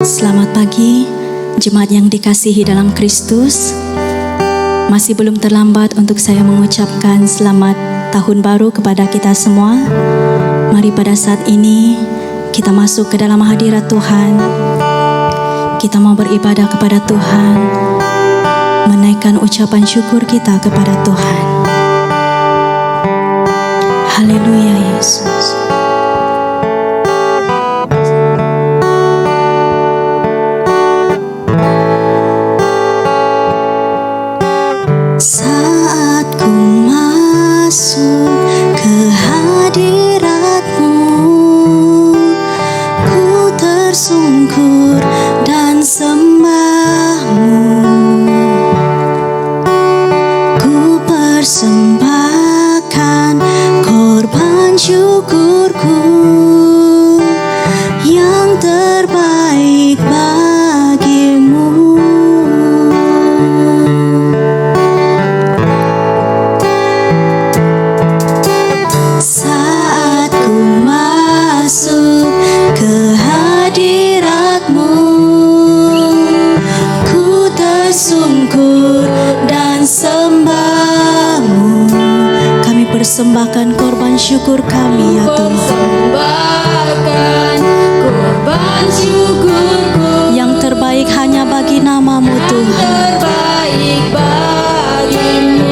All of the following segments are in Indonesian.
Selamat pagi, jemaat yang dikasihi dalam Kristus. Masih belum terlambat untuk saya mengucapkan selamat tahun baru kepada kita semua. Mari pada saat ini kita masuk ke dalam hadirat Tuhan. Kita mau beribadah kepada Tuhan, menaikkan ucapan syukur kita kepada Tuhan. Haleluya Yesus. Saat ku masuk ke hadirat-Mu, ku tersungkur dan sembah-Mu. Ku persembahkan korban syukurku yang terbaik bagi-Mu. Saat ku masuk ke hadirat-Mu, ku tersungkur dan sembah-Mu. Kami persembahkan korban syukur kami ya Tuhan. Persembahkan korban syukurku Yang terbaik hanya bagi nama-Mu Tuhan. terbaik bagimu.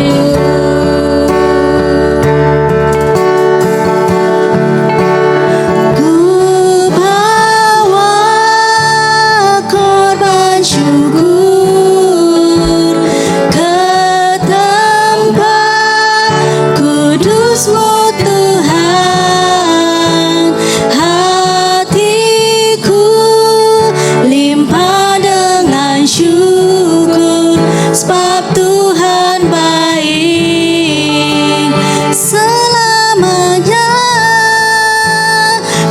Ku bawa korban syukur ke tempat kudus-Mu Tuhan. Hatiku limpah dengan syukur, sebab Tuhan baik selamanya.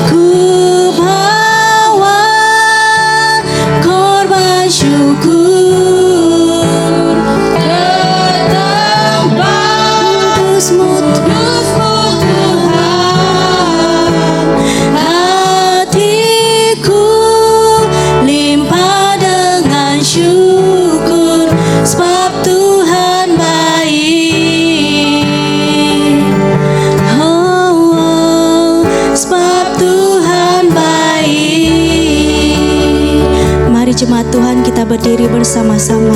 Ku bawa korban syukur Ke tempat kudus-Mu kudus-Mu Tuhan. Hatiku limpah dengan syukur, sebab Tuhan baik. Oh, sebab Tuhan baik. Mari jemaat Tuhan kita berdiri bersama-sama.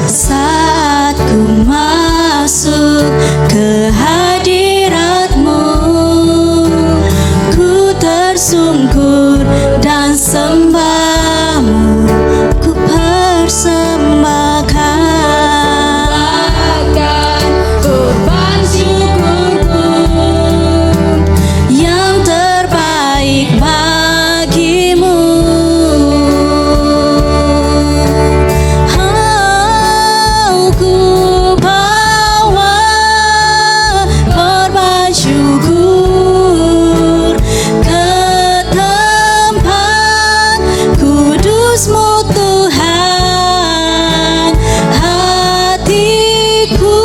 Saat ku masuk ke hadirat-Mu, ku tersungkur dan sembah-Mu. Ku persembahkan Akan korban syukurku yang terbaik bagi-Mu. Oh, ku bawa korban syukur ke tempat kudus-Mu Tuhan. Hatiku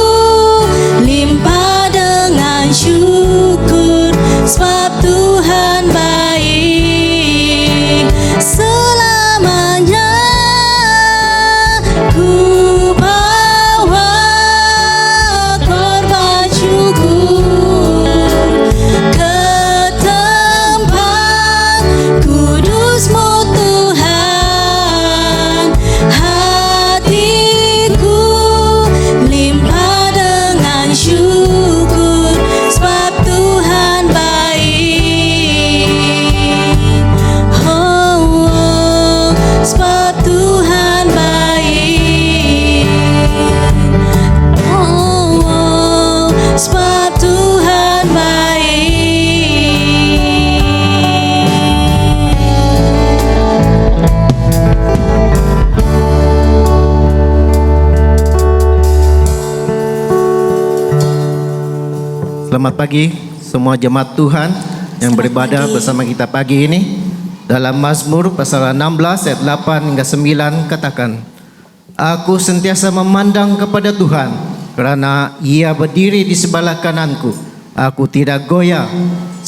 limpah dengan syukur, sebab Tuhan baik selamanya. Ku bawa korban syukur ke tempat kudus-Mu Tuhan. Hatiku limpah dengan syukur, sebab Tuhan baik. Oh, sebab Tuhan baik. Oh, sebab Tuhan baik. Selamat pagi semua jemaat Tuhan yang Selamat beribadah pagi. bersama kita pagi ini. Dalam Mazmur pasal 16 ayat 8 hingga 9 katakan, Aku sentiasa memandang kepada Tuhan, kerana Ia berdiri di sebelah kananku. Aku tidak goyah.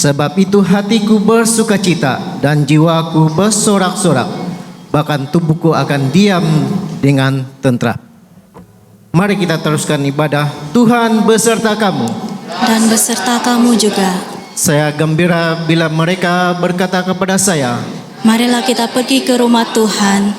Sebab itu hatiku bersukacita dan jiwaku bersorak-sorak, bahkan tubuhku akan diam dengan tentram. Mari kita teruskan ibadah. Tuhan beserta kamu. Dan beserta kamu juga. Saya gembira bila mereka berkata kepada saya, Marilah kita pergi ke rumah Tuhan.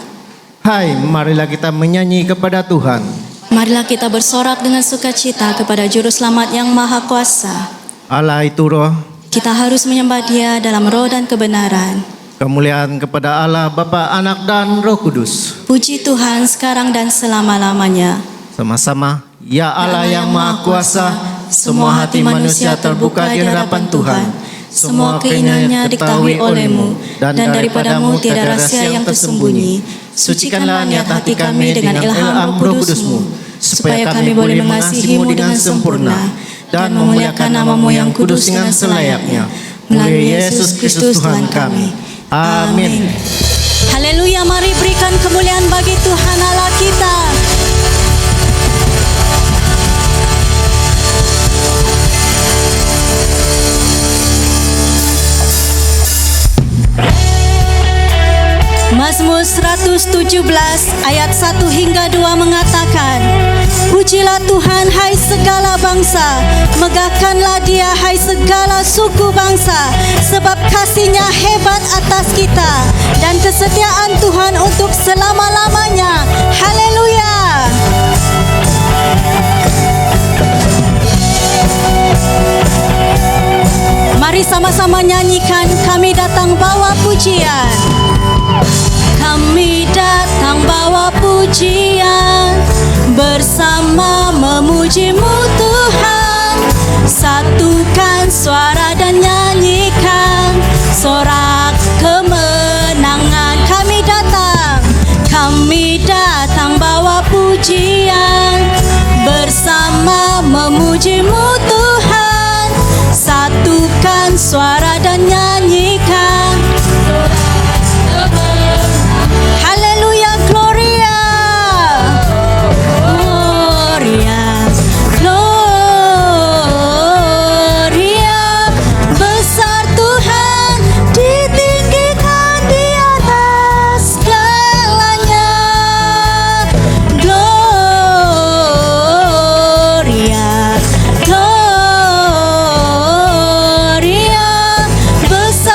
hai, marilah kita menyanyi kepada Tuhan. Marilah kita bersorak dengan sukacita kepada Juru Selamat yang Maha Kuasa. Allah itu roh, Kita harus menyembah Dia dalam roh dan kebenaran. kemuliaan kepada Allah Bapa, Anak dan Roh Kudus. Puji Tuhan sekarang dan selama-lamanya. Sama-sama, ya Allah yang Maha Kuasa, semua hati manusia terbuka di hadapan Tuhan. Semua keinginannya diketahui oleh-Mu, dan daripadamu tiada rahasia yang tersembunyi. Sucikanlah niat hati kami dengan ilham Roh Kudus-Mu, supaya kami boleh mengasihi-Mu dengan sempurna dan memuliakan nama-Mu yang kudus dengan selayaknya. Melalui Yesus Kristus Tuhan kami. Amin. Haleluya, mari berikan kemuliaan bagi Tuhan Allah kita. Mazmur 117 ayat 1 hingga 2 mengatakan, Pujilah Tuhan hai segala bangsa, megahkanlah Dia hai segala suku bangsa, sebab kasih-Nya hebat atas kita dan kesetiaan Tuhan untuk selama-lamanya. Haleluya. Mari sama-sama nyanyikan, kami datang bawa pujian. Kami datang bawa pujian, bersama memuji-Mu Tuhan. Satukan suara dan nyanyikan, sorak kemenangan. Kami datang bawa pujian, bersama memuji-Mu Tuhan. Satukan suara dan nyanyikan. Haleluya, Gloria, Gloria, Gloria. Besar Tuhan, ditinggikan di atas segalanya. Gloria, Gloria. Besar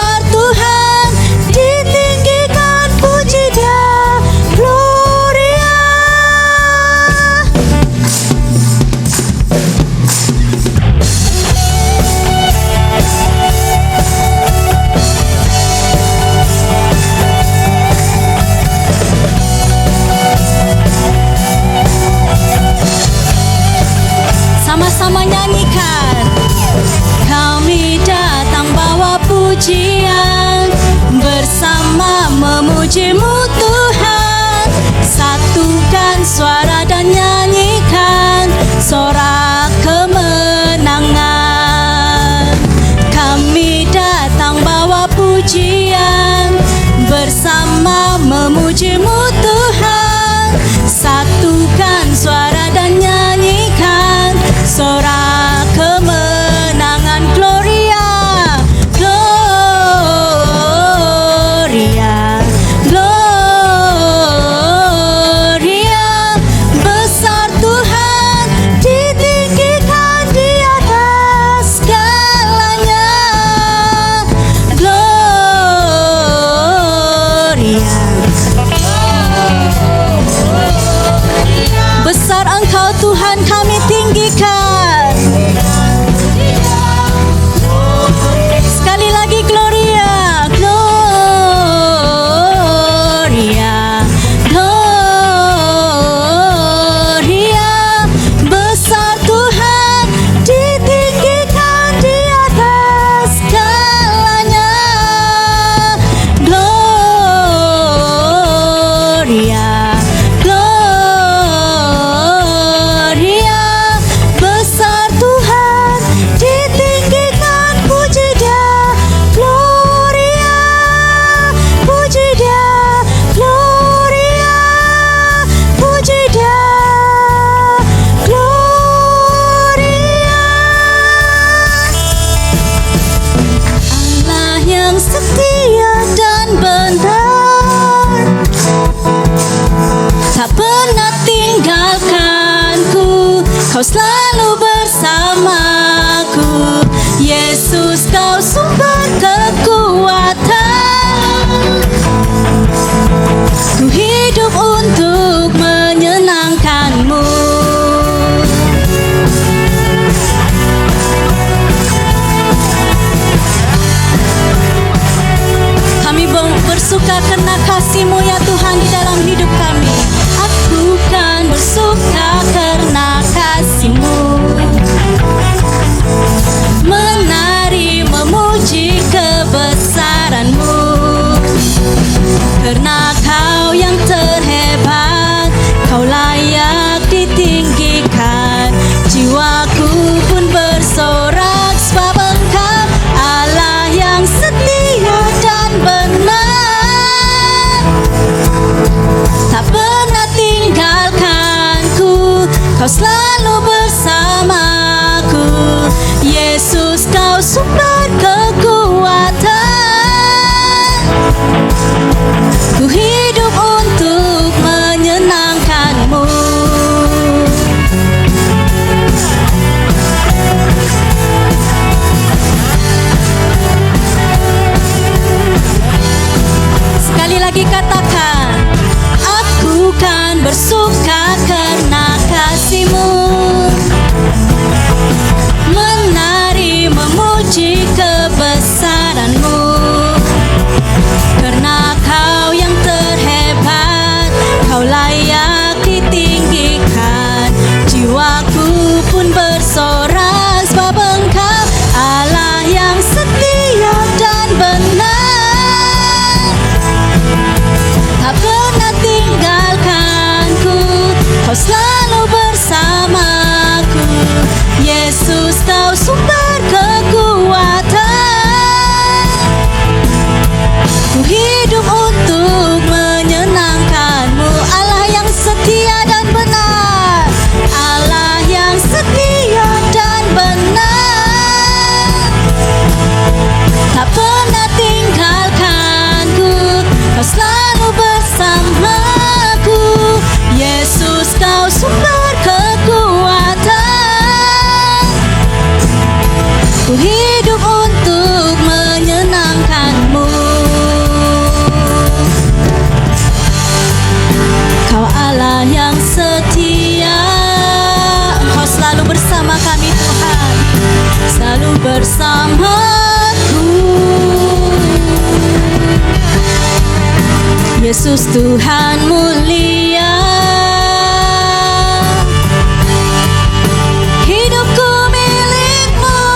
kasih-Mu ya Tuhan di dalam hidup kami. Aku kan bersuka karena kasih-Mu, menari memuji kebesaran-Mu, karena Kau yang terhebat, Kau layak ditinggikan. Jiwaku pun bersorak sebab Engkau Allah yang setia dan benar. Tak pernah tinggalkanku, Kau selalu bersamaku. Yesus, Kau sumber kekuatan. Ku hidup untuk menyenangkan-Mu. Sekali lagi katakan, aku kan bersuka karena kasih-Mu, menari memuji kebesaran-Mu, karena Kau yang terhebat, Kau layak ditinggikan. Jiwaku pun bersorak sebab Engkau Allah yang setia dan benar. Tak pernah tinggalkanku, Kau selalu bersamaku. Yesus, Kau sumber kekuatan. Ku hidup untuk menyenangkan-Mu. Allah yang setia dan benar, Allah yang setia dan benar. Tak pernah tinggalkanku, Kau selalu bersamaku. Yesus, Kau sumber kekuatan. Ku hidup untuk menyenangkan-Mu. Kau Allah yang setia, Engkau selalu bersama kami Tuhan, selalu bersamaku. Yesus Tuhan mulia, hidupku milik-Mu.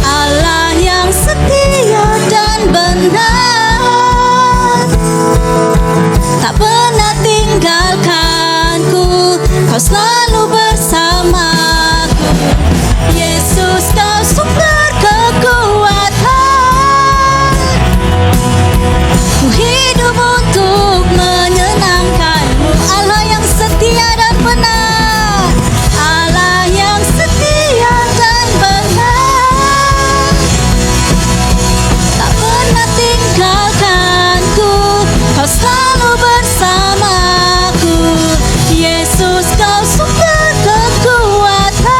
Allah yang setia dan benar, tak pernah tinggalkanku, Kau selalu bersamaku. Yesus, Kau sumber kekuatan. Ku hidup untuk menyenangkan-Mu. Allah yang setia dan benar, Allah yang setia dan benar. Tak pernah tinggalkanku, Kau selalu bersamaku. Yesus, Kau sumber kekuatan.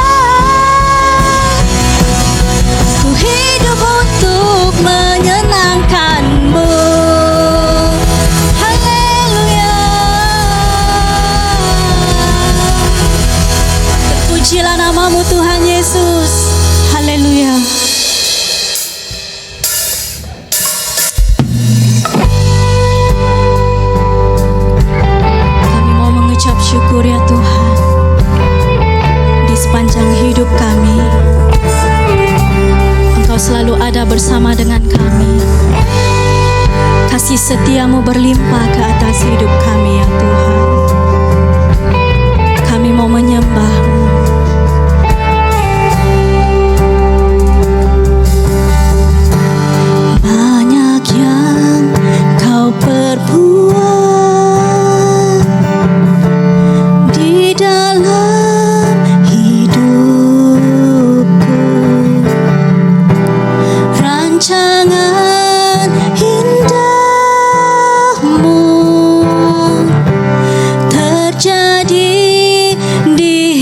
Ku hidup untuk menyenangkan-Mu. Haleluya. Terpujilah nama-Mu Tuhan Yesus. Haleluya. Kami mau mengucap syukur ya Tuhan, di sepanjang hidup kami Engkau selalu ada bersama dengan kami. Kasih setia-Mu berlimpah ke atas hidup kami ya Tuhan. Kami mau menyembah-Mu. Banyak yang Kau perbuat di dalam hidupku. Rancangan indah-Mu terjadi di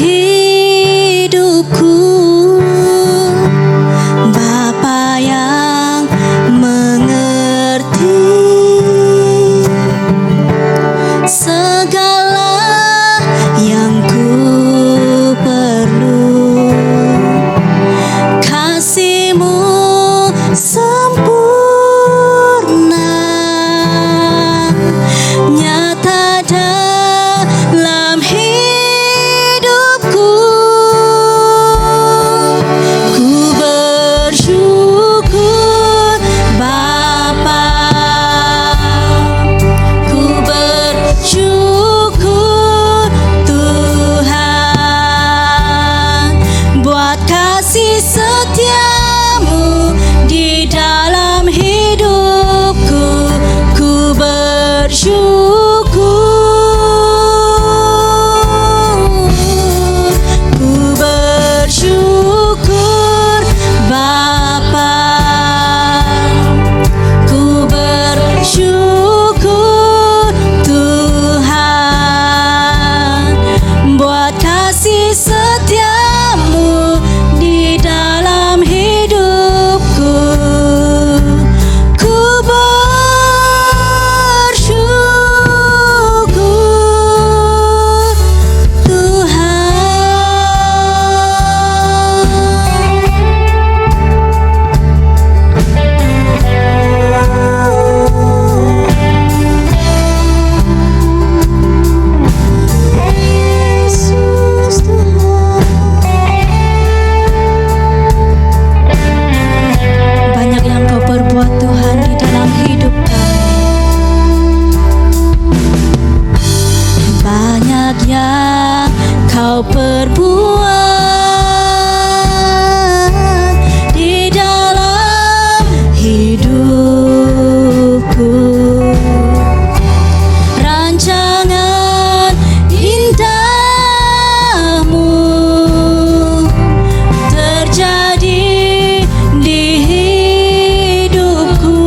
yang kau perbuat di dalam hidupku. Rancangan indahmu terjadi di hidupku.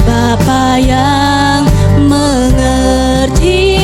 Bapa yang mengerti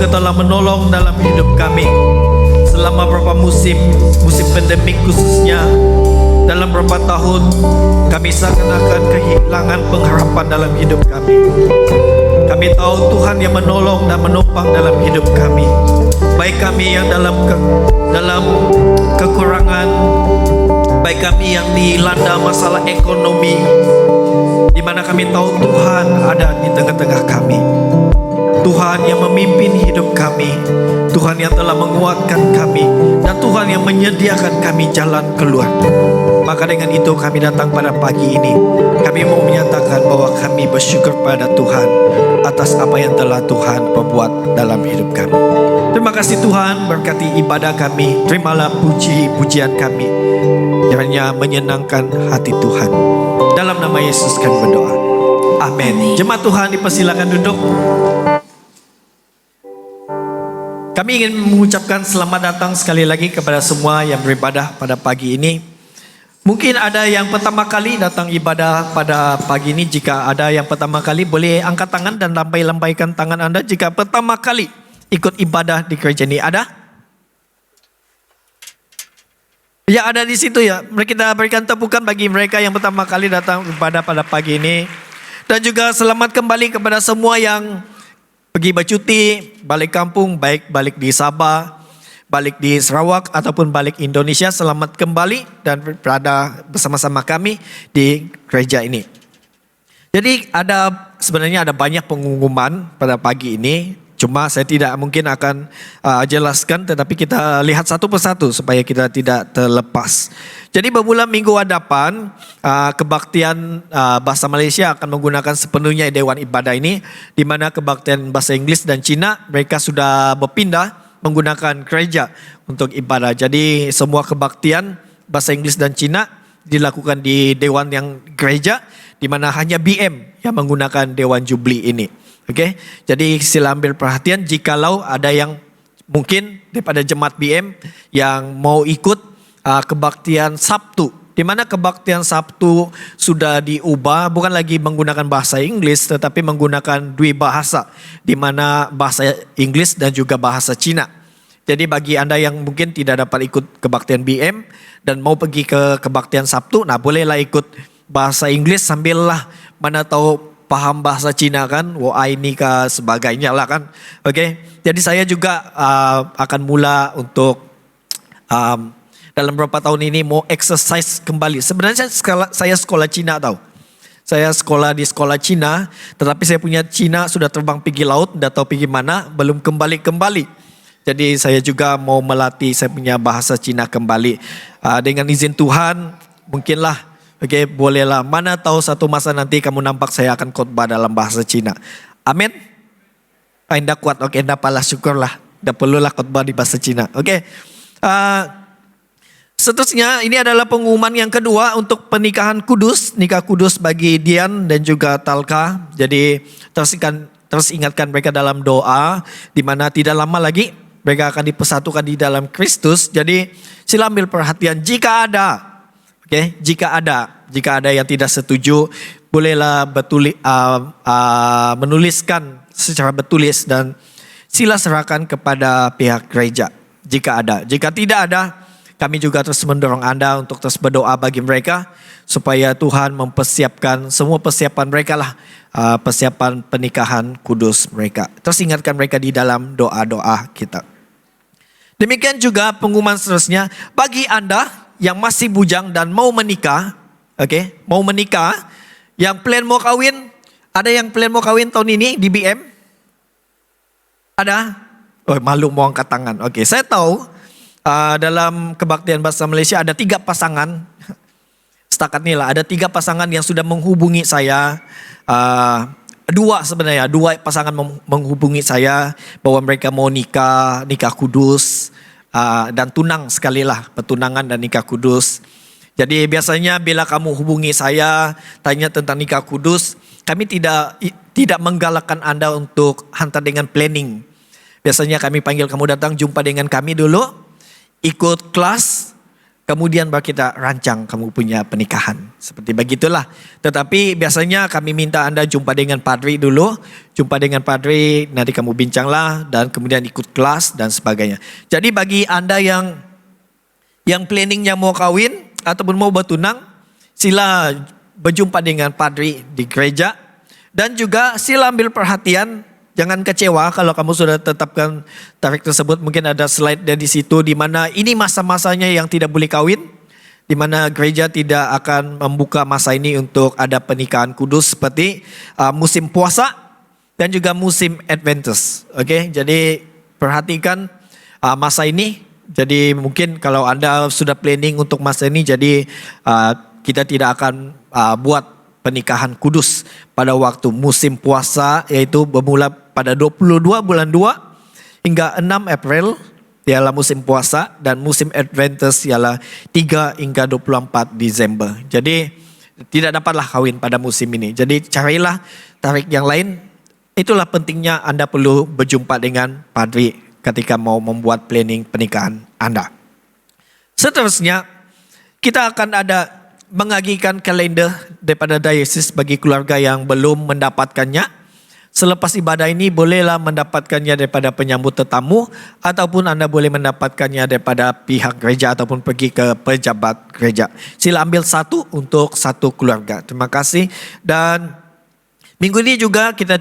Engkau telah menolong dalam hidup kami selama beberapa musim pandemik khususnya. Dalam beberapa tahun kami seakan-akan kehilangan pengharapan dalam hidup kami. Kami tahu Tuhan yang menolong dan menopang dalam hidup kami. Baik kami yang dalam kekurangan, baik kami yang dilanda masalah ekonomi, di mana kami tahu Tuhan ada di tengah-tengah kami. Tuhan yang memimpin hidup kami, Tuhan yang telah menguatkan kami, dan Tuhan yang menyediakan kami jalan keluar. Maka dengan itu kami datang pada pagi ini. Kami mau menyatakan bahwa kami bersyukur pada Tuhan atas apa yang telah Tuhan perbuat dalam hidup kami. Terima kasih Tuhan, berkati ibadah kami. Terimalah puji-pujian kami, kiranya menyenangkan hati Tuhan. Dalam nama Yesus kami berdoa. Amin. Jemaat Tuhan dipersilakan duduk. Kami ingin mengucapkan selamat datang sekali lagi kepada semua yang beribadah pada pagi ini. Mungkin ada yang pertama kali datang ibadah pada pagi ini. Jika ada yang pertama kali, boleh angkat tangan dan lambai-lambaikan tangan Anda jika pertama kali ikut ibadah di gereja ini. Ada? Ya, ada di situ ya. Kita berikan tepukan bagi mereka yang pertama kali datang ibadah pada pagi ini. Dan juga selamat kembali kepada semua yang pergi bercuti, balik kampung, baik balik di Sabah, balik di Sarawak ataupun balik Indonesia. Selamat kembali dan berada bersama-sama kami di gereja ini. Jadi sebenarnya ada banyak pengumuman pada pagi ini. Cuma saya tidak mungkin akan jelaskan, tetapi kita lihat satu persatu supaya kita tidak terlepas. Jadi bermula minggu hadapan, kebaktian bahasa Malaysia akan menggunakan sepenuhnya Dewan Ibadah ini, di mana kebaktian bahasa Inggeris dan Cina mereka sudah berpindah menggunakan gereja untuk ibadah. Jadi semua kebaktian bahasa Inggeris dan Cina dilakukan di Dewan yang gereja, di mana hanya BM yang menggunakan Dewan Jubli ini. Oke, jadi sila ambil perhatian jikalau ada yang mungkin daripada jemaat BM yang mau ikut kebaktian Sabtu, di mana kebaktian Sabtu sudah diubah, bukan lagi menggunakan bahasa Inggris tetapi menggunakan dua bahasa, di mana bahasa Inggris dan juga bahasa Cina. Jadi bagi Anda yang mungkin tidak dapat ikut kebaktian BM dan mau pergi ke kebaktian Sabtu, nah bolehlah ikut bahasa Inggris sambillah mana tahu paham bahasa Cina kan, ini ke sebagainya lah kan. Oke, jadi saya juga akan mula untuk dalam beberapa tahun ini mau exercise kembali. Sebenarnya saya sekolah Cina tahu. Saya sekolah di sekolah Cina, tetapi saya punya Cina sudah terbang pergi laut, tidak tahu pergi mana, belum kembali. Jadi saya juga mau melatih saya punya bahasa Cina kembali. Dengan izin Tuhan, mungkinlah. Oke, bolehlah. Mana tahu satu masa nanti kamu nampak saya akan khotbah dalam bahasa Cina. Amin. Anda kuat. Oke, anda palah syukurlah. Tidak perlulah khotbah di bahasa Cina. Oke. Seterusnya ini adalah pengumuman yang kedua untuk pernikahan kudus. Nikah kudus bagi Dian dan juga Talka. Jadi terus ingatkan mereka dalam doa. Di mana tidak lama lagi mereka akan dipersatukan di dalam Kristus. Jadi sila ambil perhatian jika ada. Oke, jika ada yang tidak setuju, bolehlah menuliskan secara bertulis dan sila serahkan kepada pihak gereja jika ada. Jika tidak ada, kami juga terus mendorong Anda untuk terus berdoa bagi mereka supaya Tuhan mempersiapkan semua persiapan mereka lah, persiapan pernikahan kudus mereka. Terus ingatkan mereka di dalam doa-doa kita. Demikian juga pengumuman seterusnya bagi Anda yang masih bujang dan mau menikah, mau menikah, yang plan mau kawin, ada yang plan mau kawin tahun ini di BM? Ada? Oh, malu mau angkat tangan. Saya tahu dalam kebaktian bahasa Malaysia ada 3 pasangan, setakat ini lah, ada 3 pasangan yang sudah menghubungi saya, 2 pasangan menghubungi saya bahwa mereka mau nikah kudus. Dan tunang sekali lah, pertunangan dan nikah kudus. Jadi biasanya bila kamu hubungi saya tanya tentang nikah kudus, kami tidak menggalakkan Anda untuk hantar dengan planning. Biasanya kami panggil kamu datang jumpa dengan kami dulu, ikut kelas, kemudian baru kita rancang kamu punya pernikahan. Seperti begitulah. Tetapi biasanya kami minta Anda jumpa dengan padri dulu. Jumpa dengan padri, nanti kamu bincanglah dan kemudian ikut kelas dan sebagainya. Jadi bagi Anda yang planningnya mau kawin ataupun mau bertunang, sila berjumpa dengan padri di gereja. Dan juga sila ambil perhatian, jangan kecewa kalau kamu sudah tetapkan tarikh tersebut. Mungkin ada slide dari situ di mana ini masa-masanya yang tidak boleh kawin, di mana gereja tidak akan membuka masa ini untuk ada pernikahan kudus seperti musim puasa dan juga musim Adventist. Oke, jadi perhatikan masa ini. Jadi mungkin kalau Anda sudah planning untuk masa ini, jadi kita tidak akan buat pernikahan kudus pada waktu musim puasa, yaitu bermula pada 22 bulan 2 hingga 6 April ialah musim puasa, dan musim Adventist ialah 3 hingga 24 Desember. Jadi tidak dapatlah kawin pada musim ini. Jadi carilah tarikh yang lain. Itulah pentingnya Anda perlu berjumpa dengan padri ketika mau membuat planning pernikahan Anda. Seterusnya, kita akan ada mengagihkan kalender daripada diocese bagi keluarga yang belum mendapatkannya. Selepas ibadah ini bolehlah mendapatkannya daripada penyambut tetamu, ataupun Anda boleh mendapatkannya daripada pihak gereja ataupun pergi ke pejabat gereja. Sila ambil satu untuk satu keluarga. Terima kasih. Dan minggu ini juga kita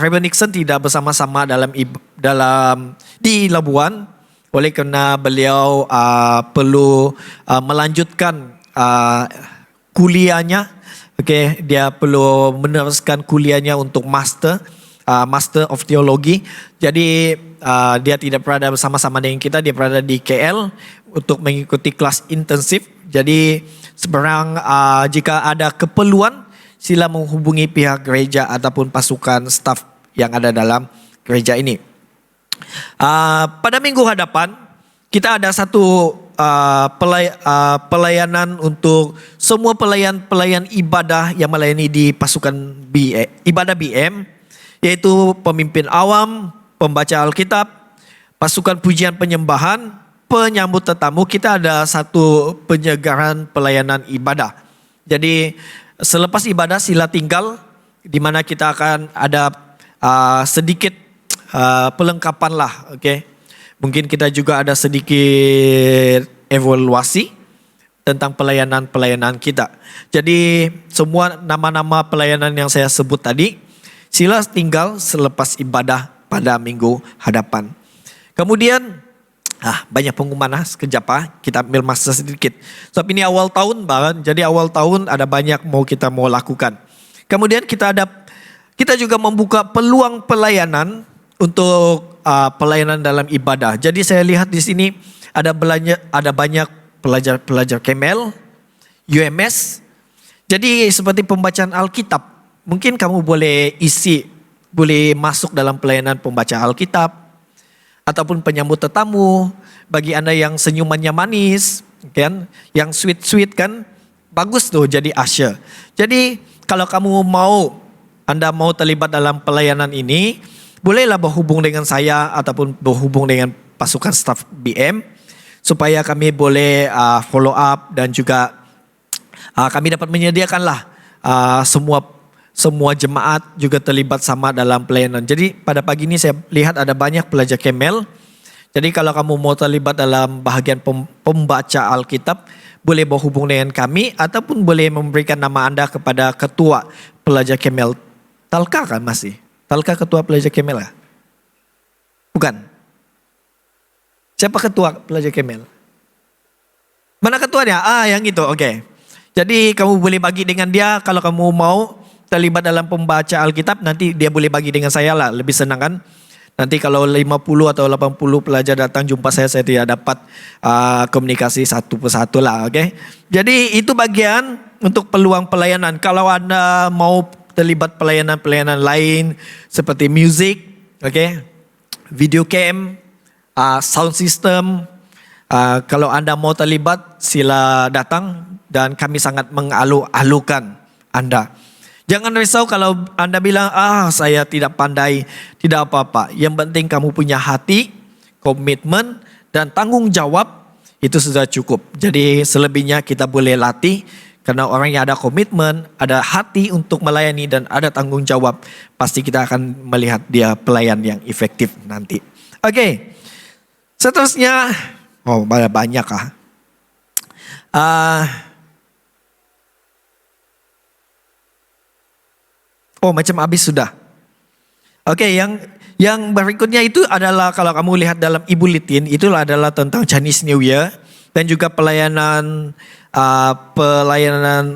Reverend Nixon tidak bersama-sama di Labuan, oleh kerana beliau perlu melanjutkan kuliahnya. Okay, dia perlu meneruskan kuliahnya untuk Master of Theology. Jadi dia tidak berada bersama-sama dengan kita, dia berada di KL untuk mengikuti kelas intensif. Jadi seberang jika ada keperluan, sila menghubungi pihak gereja ataupun pasukan staf yang ada dalam gereja ini. Pada minggu hadapan kita ada satu pelayanan untuk semua pelayan ibadah yang melayani di pasukan ibadah BM, yaitu pemimpin awam, pembaca Alkitab, pasukan pujian penyembahan, penyambut tetamu. Kita ada satu penyegaran pelayanan ibadah. Jadi selepas ibadah sila tinggal, di mana kita akan ada sedikit pelengkapan lah, okay? Mungkin kita juga ada sedikit evaluasi tentang pelayanan-pelayanan kita. Jadi semua nama-nama pelayanan yang saya sebut tadi, sila tinggal selepas ibadah pada minggu hadapan. Kemudian banyak pengumuman sekejap kita ambil masa sedikit. Sebab ini awal tahun banget, jadi awal tahun ada banyak kita mau lakukan. Kemudian kita juga membuka peluang pelayanan untuk pelayanan dalam ibadah. Jadi saya lihat di sini ada banyak pelajar Kemel, UMS. Jadi seperti pembacaan Alkitab, mungkin kamu boleh masuk dalam pelayanan pembaca Alkitab ataupun penyambut tetamu. Bagi Anda yang senyumannya manis, kan, yang sweet kan, bagus tuh jadi usher. Jadi kalau Anda mau terlibat dalam pelayanan ini, bolehlah berhubung dengan saya ataupun berhubung dengan pasukan staf BM supaya kami boleh follow up, dan juga kami dapat menyediakanlah semua jemaat juga terlibat sama dalam pelayanan. Jadi pada pagi ini saya lihat ada banyak pelajar Kemel. Jadi kalau kamu mau terlibat dalam bahagian pembaca Alkitab, boleh berhubung dengan kami ataupun boleh memberikan nama Anda kepada ketua pelajar Kemel. Talka kan masih? Talka ketua pelajar Kemel ya? Bukan. Siapa ketua pelajar Kemel? Mana ketuanya? Yang itu, oke. Jadi kamu boleh bagi dengan dia. Kalau kamu mau terlibat dalam pembaca Alkitab, nanti dia boleh bagi dengan saya lah. Lebih senang kan? Nanti kalau 50 atau 80 pelajar datang jumpa saya tidak dapat komunikasi satu persatu lah, oke? Jadi itu bagian untuk peluang pelayanan. Kalau Anda mau terlibat pelayanan-pelayanan lain seperti music, okay, video cam, sound system. Kalau Anda mau terlibat, sila datang dan kami sangat mengalu-alukan Anda. Jangan risau kalau Anda bilang, saya tidak pandai, tidak apa-apa. Yang penting kamu punya hati, komitmen dan tanggung jawab Itu sudah cukup. Jadi selebihnya kita boleh latih. Karena orang yang ada komitmen, ada hati untuk melayani dan ada tanggung jawab, pasti kita akan melihat dia pelayan yang efektif nanti. Oke, seterusnya, banyak ah. Macam habis sudah. Oke, yang berikutnya itu adalah kalau kamu lihat dalam e-bulletin, itu adalah tentang Chinese New Year dan juga pelayanan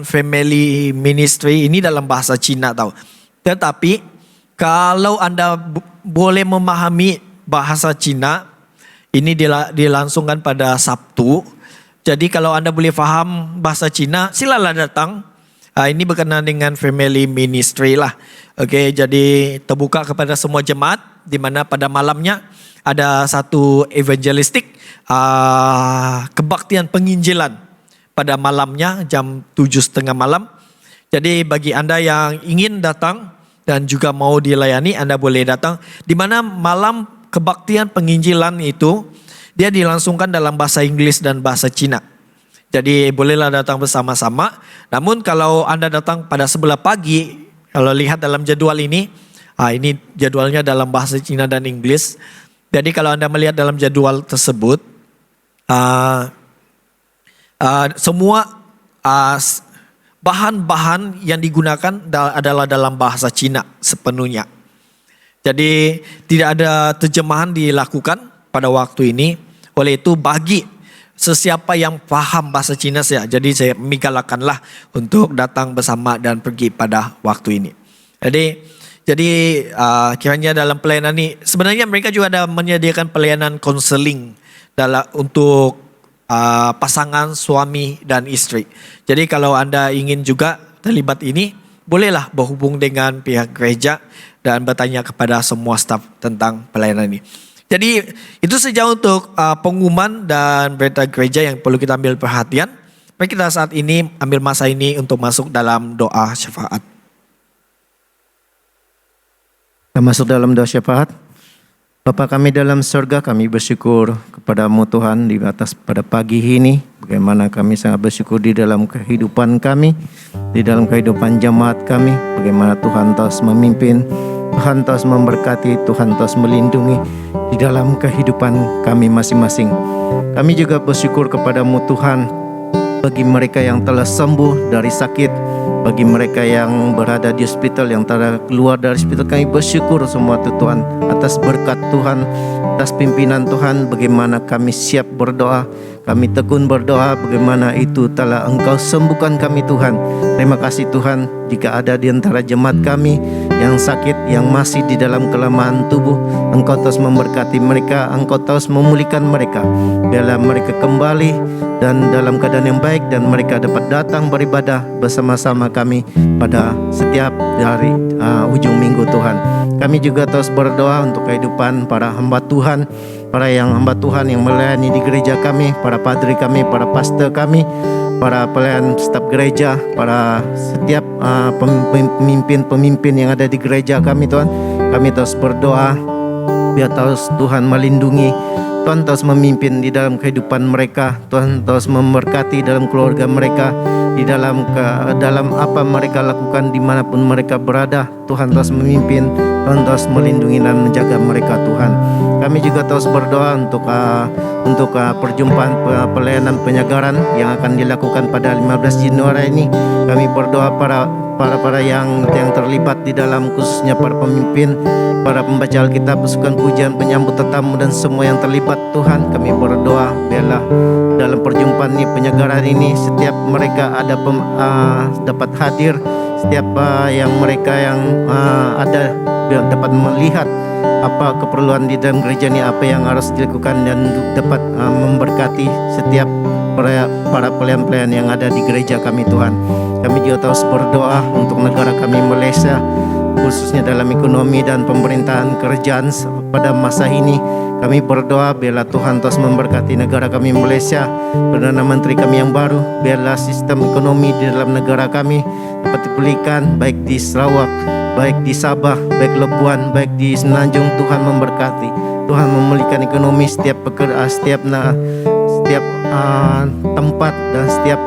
family ministry ini dalam bahasa Cina tahu. Tetapi kalau Anda boleh memahami bahasa Cina, ini dilangsungkan pada Sabtu. Jadi kalau Anda boleh faham bahasa Cina, silalah datang. Ini berkenaan dengan family ministry lah. Oke, jadi terbuka kepada semua jemaat, di mana pada malamnya ada satu evangelistik kebaktian penginjilan pada malamnya jam 7:30 malam. Jadi bagi Anda yang ingin datang dan juga mau dilayani, Anda boleh datang. Di mana malam kebaktian penginjilan itu dia dilangsungkan dalam bahasa Inggris dan bahasa Cina. Jadi bolehlah datang bersama-sama. Namun kalau Anda datang pada sebelah pagi, kalau lihat dalam jadwal ini jadwalnya dalam bahasa Cina dan Inggris. Jadi kalau Anda melihat dalam jadwal tersebut, semua bahan-bahan yang digunakan adalah dalam bahasa Cina sepenuhnya. Jadi tidak ada terjemahan dilakukan pada waktu ini. Oleh itu bagi sesiapa yang paham bahasa Cina jadi saya menggalakkanlah untuk datang bersama dan pergi pada waktu ini. Jadi kiranya dalam pelayanan ini sebenarnya mereka juga ada menyediakan pelayanan konseling untuk pasangan suami dan istri. Jadi kalau Anda ingin juga terlibat ini, bolehlah berhubung dengan pihak gereja dan bertanya kepada semua staf tentang pelayanan ini. Jadi itu saja untuk pengumuman dan berita gereja yang perlu kita ambil perhatian. Mari kita saat ini ambil masa ini untuk masuk dalam doa syafaat. Kita masuk dalam doa syafaat. Bapa kami dalam surga, kami bersyukur kepada-Mu Tuhan di atas pada pagi ini. Bagaimana kami sangat bersyukur di dalam kehidupan kami, di dalam kehidupan jemaat kami. Bagaimana Tuhan terus memimpin, Tuhan terus memberkati, Tuhan terus melindungi di dalam kehidupan kami masing-masing. Kami juga bersyukur kepada-Mu Tuhan bagi mereka yang telah sembuh dari sakit, bagi mereka yang berada di hospital, yang telah keluar dari hospital. Kami bersyukur semua Tuhan atas berkat Tuhan, atas pimpinan Tuhan. Bagaimana kami siap berdoa, kami tekun berdoa, bagaimana itu telah Engkau sembuhkan kami Tuhan. Terima kasih Tuhan, jika ada di antara jemaat kami yang sakit, yang masih di dalam kelemahan tubuh, Engkau terus memberkati mereka, Engkau terus memulihkan mereka. Biarlah mereka kembali dan dalam keadaan yang baik, dan mereka dapat datang beribadah bersama-sama kami pada setiap hari ujung minggu Tuhan. Kami juga terus berdoa untuk kehidupan para hamba Tuhan, para hamba Tuhan yang melayani di gereja kami, para padri kami, para pastor kami, para pelayan staf gereja, para setiap pemimpin-pemimpin yang ada di gereja kami Tuhan. Kami terus berdoa biar terus Tuhan melindungi, Tuhan terus memimpin di dalam kehidupan mereka, Tuhan terus memberkati dalam keluarga mereka, di dalam apa mereka lakukan dimanapun mereka berada. Tuhan terus memimpin, Tuhan terus melindungi dan menjaga mereka Tuhan. Kami juga terus berdoa untuk perjumpaan pelayanan penyegaran yang akan dilakukan pada 15 Januari ini. Kami berdoa para yang terlibat di dalam, khususnya para pemimpin, para pembaca Alkitab, pasukan pujian, penyambut tetamu, dan semua yang terlibat Tuhan. Kami berdoa biarlah dalam perjumpaan ini, penyegaran ini, setiap mereka ada dapat hadir, setiap yang mereka yang ada biar dapat melihat apa keperluan di dalam gereja ini, apa yang harus dilakukan, dan dapat memberkati setiap para pelayan-pelayan yang ada di gereja kami Tuhan. Kami juga terus berdoa untuk negara kami Malaysia, khususnya dalam ekonomi dan pemerintahan kerajaan pada masa ini. Kami berdoa biarlah Tuhan terus memberkati negara kami Malaysia, Perdana Menteri kami yang baru. Biarlah sistem ekonomi di dalam negara kami dapat dipulihkan, baik di Sarawak, baik di Sabah, baik Labuan, baik di Semenanjung. Tuhan memberkati, Tuhan memulihkan ekonomi setiap setiap tempat dan setiap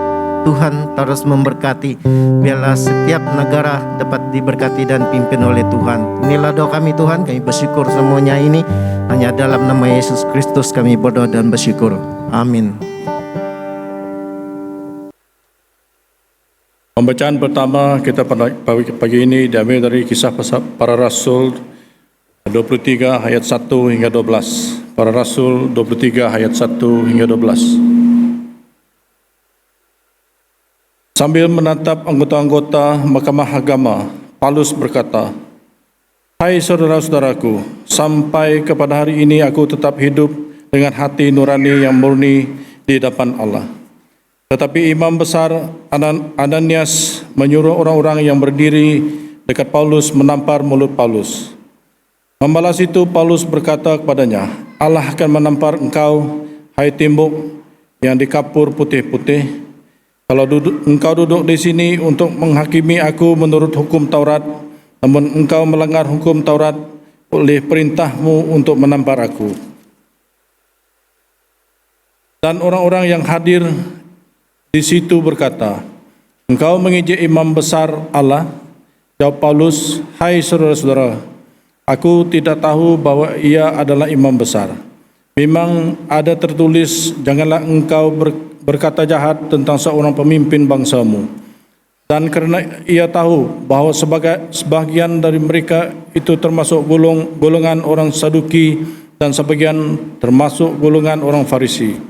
Tuhan terus memberkati. Biarlah setiap negara dapat diberkati dan pimpin oleh Tuhan. Inilah doa kami Tuhan, kami bersyukur semuanya ini hanya dalam nama Yesus Kristus kami berdoa dan bersyukur. Amin. Pembacaan pertama kita pada pagi ini diambil dari Kisah Para Rasul 23 ayat 1 hingga 12. Para Rasul 23 ayat 1 hingga 12. Sambil menatap anggota-anggota Mahkamah Agama, Paulus berkata, "Hai saudara-saudaraku, sampai kepada hari ini aku tetap hidup dengan hati nurani yang murni di hadapan Allah." Tetapi Imam Besar Ananias menyuruh orang-orang yang berdiri dekat Paulus menampar mulut Paulus. Membalas itu Paulus berkata kepadanya, "Allah akan menampar engkau, hai tembok yang dikapur putih-putih. Kalau engkau duduk di sini untuk menghakimi aku menurut hukum Taurat, namun engkau melanggar hukum Taurat oleh perintahmu untuk menampar aku." Dan orang-orang yang hadir di situ berkata, "Engkau mengejek imam besar Allah?" Jawab Paulus, "Hai saudara-saudara, aku tidak tahu bahwa ia adalah imam besar. Memang ada tertulis, janganlah engkau berkata jahat tentang seorang pemimpin bangsamu. Dan kerana ia tahu bahwa sebagian dari mereka itu termasuk golongan orang Saduki dan sebagian termasuk golongan orang Farisi,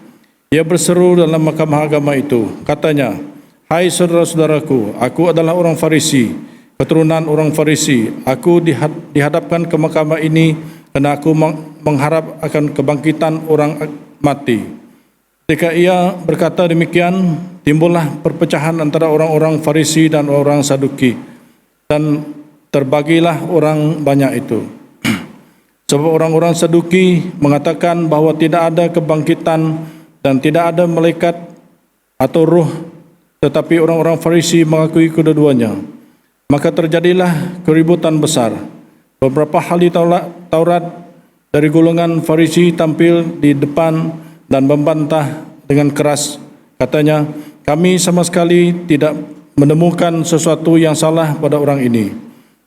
ia berseru dalam mahkamah agama itu, katanya, 'Hai saudara-saudaraku, aku adalah orang Farisi, keturunan orang Farisi. Aku dihadapkan ke mahkamah ini karena aku mengharap akan kebangkitan orang mati.' Ketika ia berkata demikian, timbullah perpecahan antara orang-orang Farisi dan orang Saduki, dan terbagilah orang banyak itu. Sebab orang-orang Saduki mengatakan bahwa tidak ada kebangkitan dan tidak ada malaikat atau roh, tetapi orang-orang Farisi mengakui kedua-duanya. Maka terjadilah keributan besar. Beberapa ahli Taurat dari golongan Farisi tampil di depan dan membantah dengan keras. Katanya, "Kami sama sekali tidak menemukan sesuatu yang salah pada orang ini.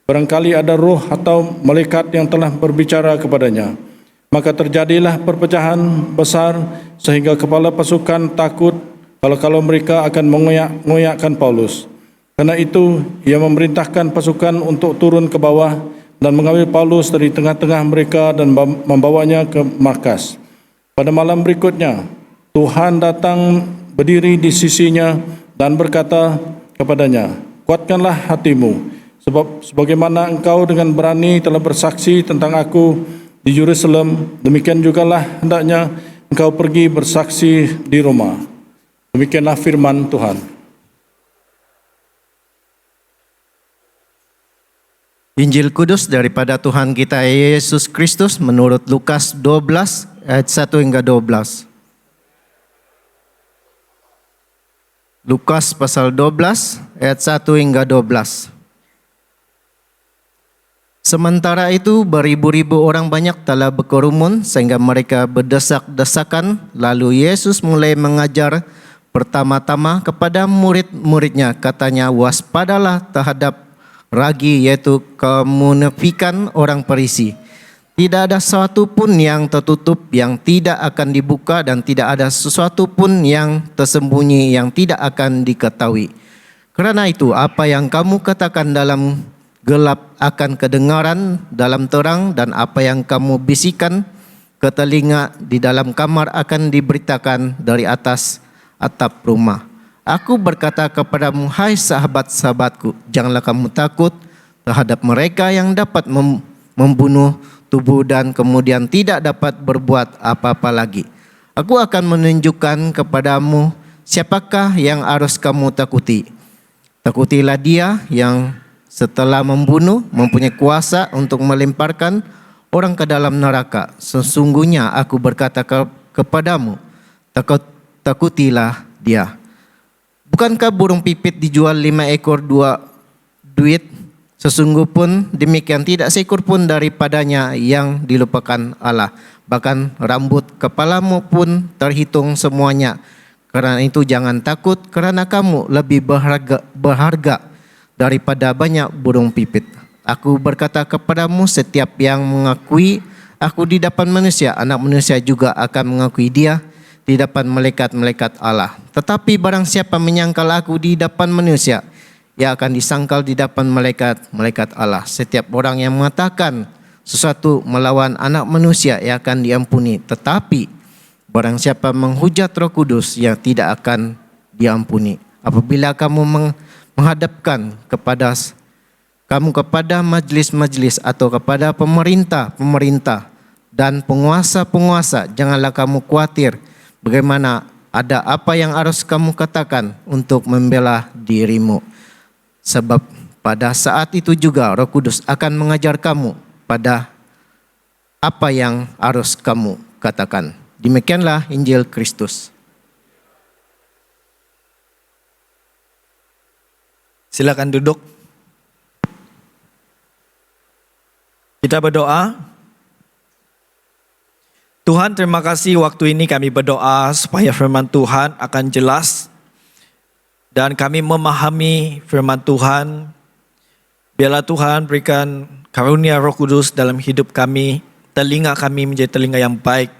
Barangkali ada roh atau malaikat yang telah berbicara kepadanya." Maka terjadilah perpecahan besar sehingga kepala pasukan takut kalau mereka akan mengoyakkan Paulus. Karena itu, ia memerintahkan pasukan untuk turun ke bawah dan mengambil Paulus dari tengah-tengah mereka dan membawanya ke markas. Pada malam berikutnya, Tuhan datang berdiri di sisinya dan berkata kepadanya, "Kuatkanlah hatimu, sebab sebagaimana engkau dengan berani telah bersaksi tentang aku di Yerusalem, demikian jugalah hendaknya engkau pergi bersaksi di Roma." Demikianlah firman Tuhan. Injil Kudus daripada Tuhan kita Yesus Kristus menurut Lukas 12 ayat 1 hingga 12. Lukas pasal 12 ayat 1 hingga 12. Sementara itu beribu-ribu orang banyak telah berkerumun sehingga mereka berdesak-desakan. Lalu Yesus mulai mengajar pertama-tama kepada murid-muridnya. Katanya, "Waspadalah terhadap ragi, yaitu kemunafikan orang Farisi. Tidak ada sesuatu pun yang tertutup yang tidak akan dibuka, dan tidak ada sesuatu pun yang tersembunyi yang tidak akan diketahui. Karena itu, apa yang kamu katakan dalam gelap akan kedengaran dalam terang, dan apa yang kamu bisikan ke telinga di dalam kamar akan diberitakan dari atas atap rumah. Aku berkata kepadamu, hai sahabat-sahabatku, janganlah kamu takut terhadap mereka yang dapat membunuh tubuh dan kemudian tidak dapat berbuat apa-apa lagi. Aku akan menunjukkan kepadamu siapakah yang harus kamu takuti. Takutilah dia yang setelah membunuh mempunyai kuasa untuk melemparkan orang ke dalam neraka. Sesungguhnya aku berkata kepadamu, takutilah dia. Bukankah burung pipit dijual 5 ekor 2 duit? Sesungguh pun demikian tidak seekor pun daripadanya yang dilupakan Allah. bahkan rambut kepalamu pun terhitung semuanya. Karena itu jangan takut, karena kamu lebih berharga daripada banyak burung pipit. Aku berkata kepadamu, setiap yang mengakui aku di depan manusia, anak manusia juga akan mengakui dia di depan malaikat-malaikat Allah. Tetapi barang siapa menyangkal aku di depan manusia, ia akan disangkal di depan malaikat-malaikat Allah. Setiap orang yang mengatakan sesuatu melawan anak manusia, ia akan diampuni. Tetapi barang siapa menghujat Roh Kudus, ia tidak akan diampuni. Apabila kamu menghadapkan kepada majlis-majlis atau kepada pemerintah dan penguasa-penguasa, janganlah kamu khawatir bagaimana ada apa yang harus kamu katakan untuk membela dirimu. Sebab pada saat itu juga Roh Kudus akan mengajar kamu pada apa yang harus kamu katakan. Demikianlah Injil Kristus. Silakan duduk. Kita berdoa. Tuhan, terima kasih waktu ini kami berdoa supaya firman Tuhan akan jelas dan kami memahami firman Tuhan. Biarlah Tuhan berikan karunia Roh Kudus dalam hidup kami, telinga kami menjadi telinga yang baik,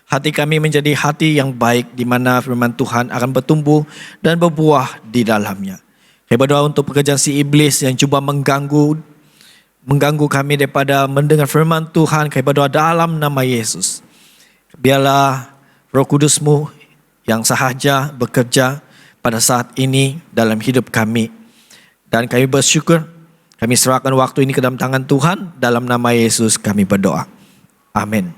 hati kami menjadi hati yang baik di mana firman Tuhan akan bertumbuh dan berbuah di dalamnya. Kami berdoa untuk pekerjaan si iblis yang cuba mengganggu kami daripada mendengar firman Tuhan. Kami berdoa dalam nama Yesus. Biarlah Roh Kudus-Mu yang sahaja bekerja pada saat ini dalam hidup kami. Dan kami bersyukur, kami serahkan waktu ini ke dalam tangan Tuhan. Dalam nama Yesus kami berdoa. Amin.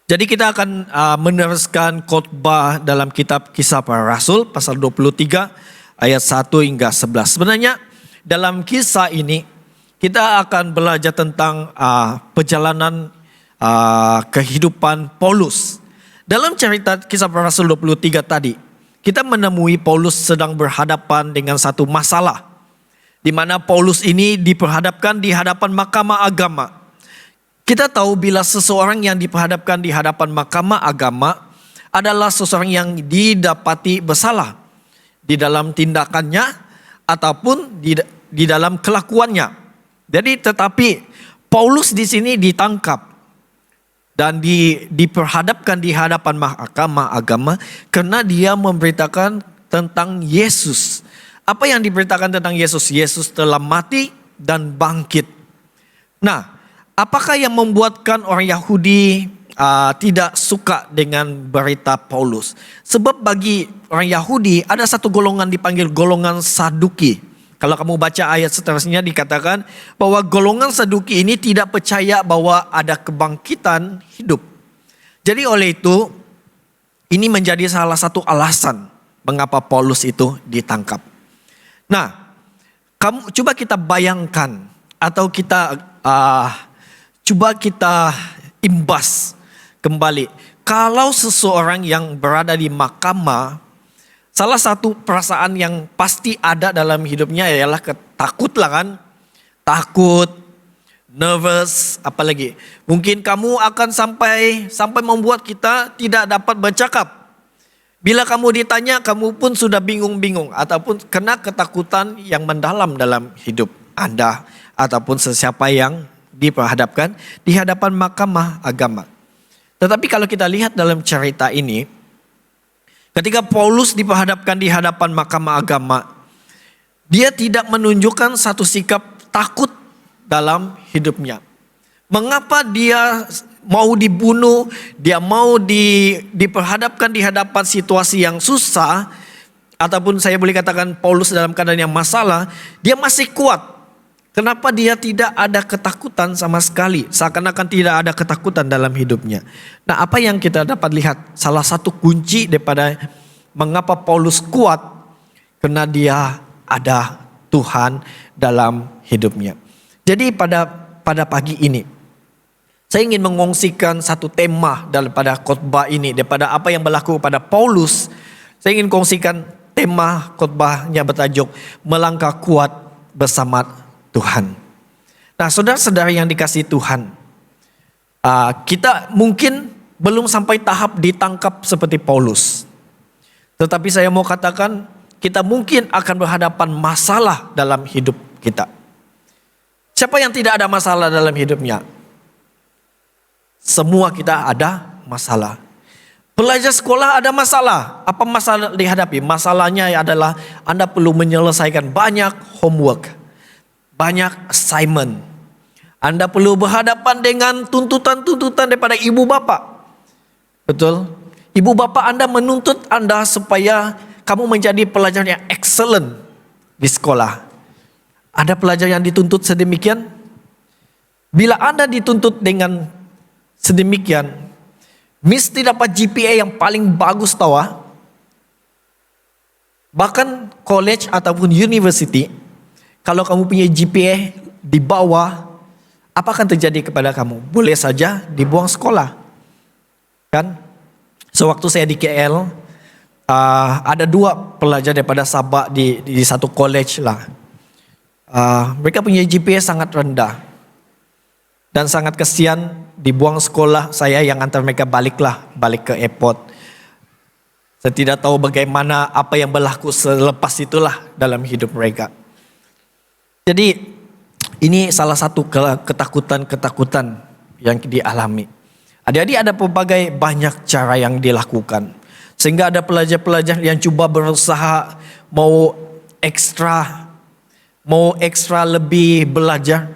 Jadi kita akan meneruskan khotbah dalam kitab Kisah Para Rasul pasal 23 ayat 1 hingga 11. Sebenarnya dalam kisah ini kita akan belajar tentang perjalanan kehidupan Paulus. Dalam cerita Kisah Para Rasul 23 tadi, kita menemui Paulus sedang berhadapan dengan satu masalah, di mana Paulus ini diperhadapkan di hadapan mahkamah agama. Kita tahu bila seseorang yang diperhadapkan di hadapan mahkamah agama adalah seseorang yang didapati bersalah di dalam tindakannya ataupun di dalam kelakuannya. Jadi tetapi Paulus di sini ditangkap dan diperhadapkan di hadapan mahkamah agama karena dia memberitakan tentang Yesus. Apa yang diberitakan tentang Yesus? Yesus telah mati dan bangkit. Nah, apakah yang membuatkan orang Yahudi tidak suka dengan berita Paulus? Sebab bagi orang Yahudi ada satu golongan dipanggil golongan Saduki. Kalau kamu baca ayat seterusnya dikatakan bahwa golongan Saduki ini tidak percaya bahwa ada kebangkitan hidup. Jadi oleh itu ini menjadi salah satu alasan mengapa Paulus itu ditangkap. Nah, coba kita bayangkan atau kita coba kita imbas kembali. Kalau seseorang yang berada di mahkamah, salah satu perasaan yang pasti ada dalam hidupnya ialah takut lah kan. Takut, nervous, apalagi. Mungkin kamu akan sampai membuat kita tidak dapat bercakap. Bila kamu ditanya, kamu pun sudah bingung-bingung ataupun kena ketakutan yang mendalam dalam hidup Anda ataupun sesiapa yang diperhadapkan di hadapan mahkamah agama. Tetapi kalau kita lihat dalam cerita ini, ketika Paulus diperhadapkan di hadapan mahkamah agama, dia tidak menunjukkan satu sikap takut dalam hidupnya. Mengapa dia mau dibunuh, dia mau diperhadapkan di hadapan situasi yang susah, ataupun saya boleh katakan Paulus dalam keadaan yang masalah, dia masih kuat. Kenapa dia tidak ada ketakutan sama sekali? Seakan-akan tidak ada ketakutan dalam hidupnya. Nah, apa yang kita dapat lihat? Salah satu kunci daripada mengapa Paulus kuat, karena dia ada Tuhan dalam hidupnya. Jadi pada pagi ini, saya ingin mengongsikan satu tema daripada khotbah ini, daripada apa yang berlaku pada Paulus. Saya ingin kongsikan tema khotbahnya bertajuk Melangkah Kuat Bersama Tuhan. Nah, saudara-saudara yang dikasihi Tuhan, Kita mungkin belum sampai tahap ditangkap seperti Paulus. Tetapi saya mau katakan, kita mungkin akan berhadapan masalah dalam hidup kita. Siapa yang tidak ada masalah dalam hidupnya? Semua kita ada masalah. Pelajar sekolah ada masalah. Apa masalah dihadapi? Masalahnya adalah Anda perlu menyelesaikan banyak homework, banyak assignment. Anda perlu berhadapan dengan tuntutan-tuntutan daripada ibu bapa. Betul? Ibu bapa Anda menuntut Anda supaya kamu menjadi pelajar yang excellent di sekolah. Ada pelajar yang dituntut sedemikian? Bila Anda dituntut dengan sedemikian, mesti dapat GPA yang paling bagus tahu. Bahkan college ataupun university, kalau kamu punya GPA di bawah, apa akan terjadi kepada kamu? Boleh saja dibuang sekolah. Kan? Sewaktu saya di KL, ada 2 pelajar daripada Sabah di satu college lah. Mereka punya GPA sangat rendah. Dan sangat kesian dibuang sekolah, saya yang antar mereka balik ke airport. Saya tidak tahu bagaimana apa yang berlaku selepas itulah dalam hidup mereka. Jadi ini salah satu ketakutan-ketakutan yang dialami. Adik-adik ada pelbagai banyak cara yang dilakukan. Sehingga ada pelajar-pelajar yang cuba berusaha mau ekstra lebih belajar.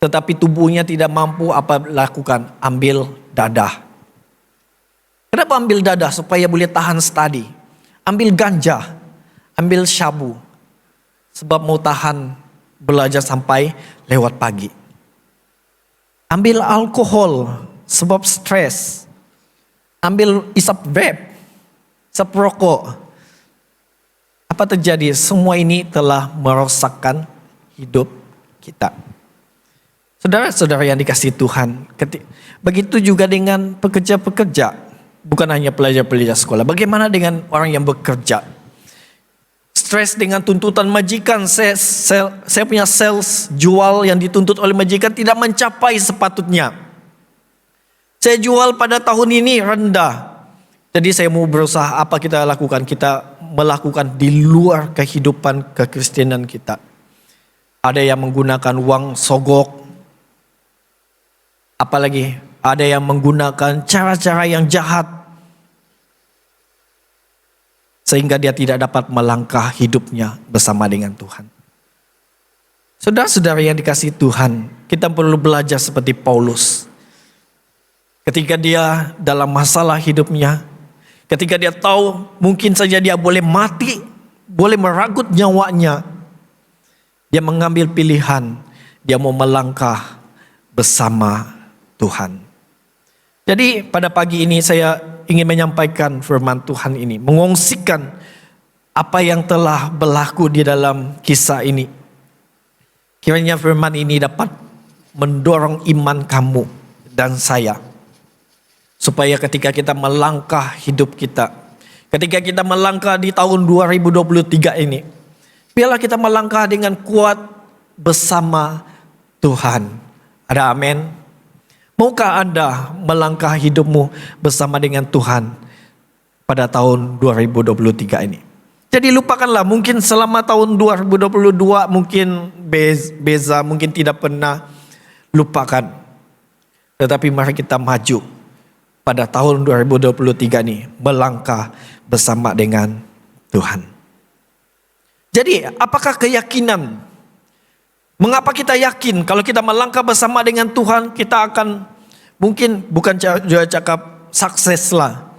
Tetapi tubuhnya tidak mampu apa lakukan? Ambil dadah. Kenapa ambil dadah? Supaya boleh tahan study. Ambil ganja. Ambil syabu. Sebab mau tahan belajar sampai lewat pagi. Ambil alkohol. Sebab stres. Ambil isap vape. Isap rokok. Apa terjadi? Semua ini telah merosakkan hidup kita. Saudara-saudara yang dikasihi Tuhan, begitu juga dengan pekerja-pekerja, bukan hanya pelajar-pelajar sekolah. Bagaimana dengan orang yang bekerja? Stres dengan tuntutan majikan, saya punya sales jual yang dituntut oleh majikan tidak mencapai sepatutnya. Saya jual pada tahun ini rendah. Jadi saya mau berusaha, apa kita lakukan? Kita melakukan di luar kehidupan kekristenan kita. Ada yang menggunakan uang sogok. Apalagi ada yang menggunakan cara-cara yang jahat. Sehingga dia tidak dapat melangkah hidupnya bersama dengan Tuhan. Saudara-saudara yang dikasihi Tuhan, kita perlu belajar seperti Paulus. Ketika dia dalam masalah hidupnya, ketika dia tahu mungkin saja dia boleh mati, boleh meragut nyawanya, dia mengambil pilihan, dia mau melangkah bersama Tuhan. Jadi pada pagi ini saya ingin menyampaikan firman Tuhan ini, mengongsikan apa yang telah berlaku di dalam kisah ini. Kiranya firman ini dapat mendorong iman kamu dan saya. Supaya ketika kita melangkah hidup kita, ketika kita melangkah di tahun 2023 ini, biarlah kita melangkah dengan kuat bersama Tuhan. Ada amin? Maukah Anda melangkah hidupmu bersama dengan Tuhan pada tahun 2023 ini? Jadi lupakanlah, mungkin selama tahun 2022 mungkin beza, mungkin tidak pernah lupakan. Tetapi mari kita maju pada tahun 2023 ini, melangkah bersama dengan Tuhan. Jadi apakah keyakinan? Mengapa kita yakin kalau kita melangkah bersama dengan Tuhan kita akan mungkin bukan juga cakap sukses lah.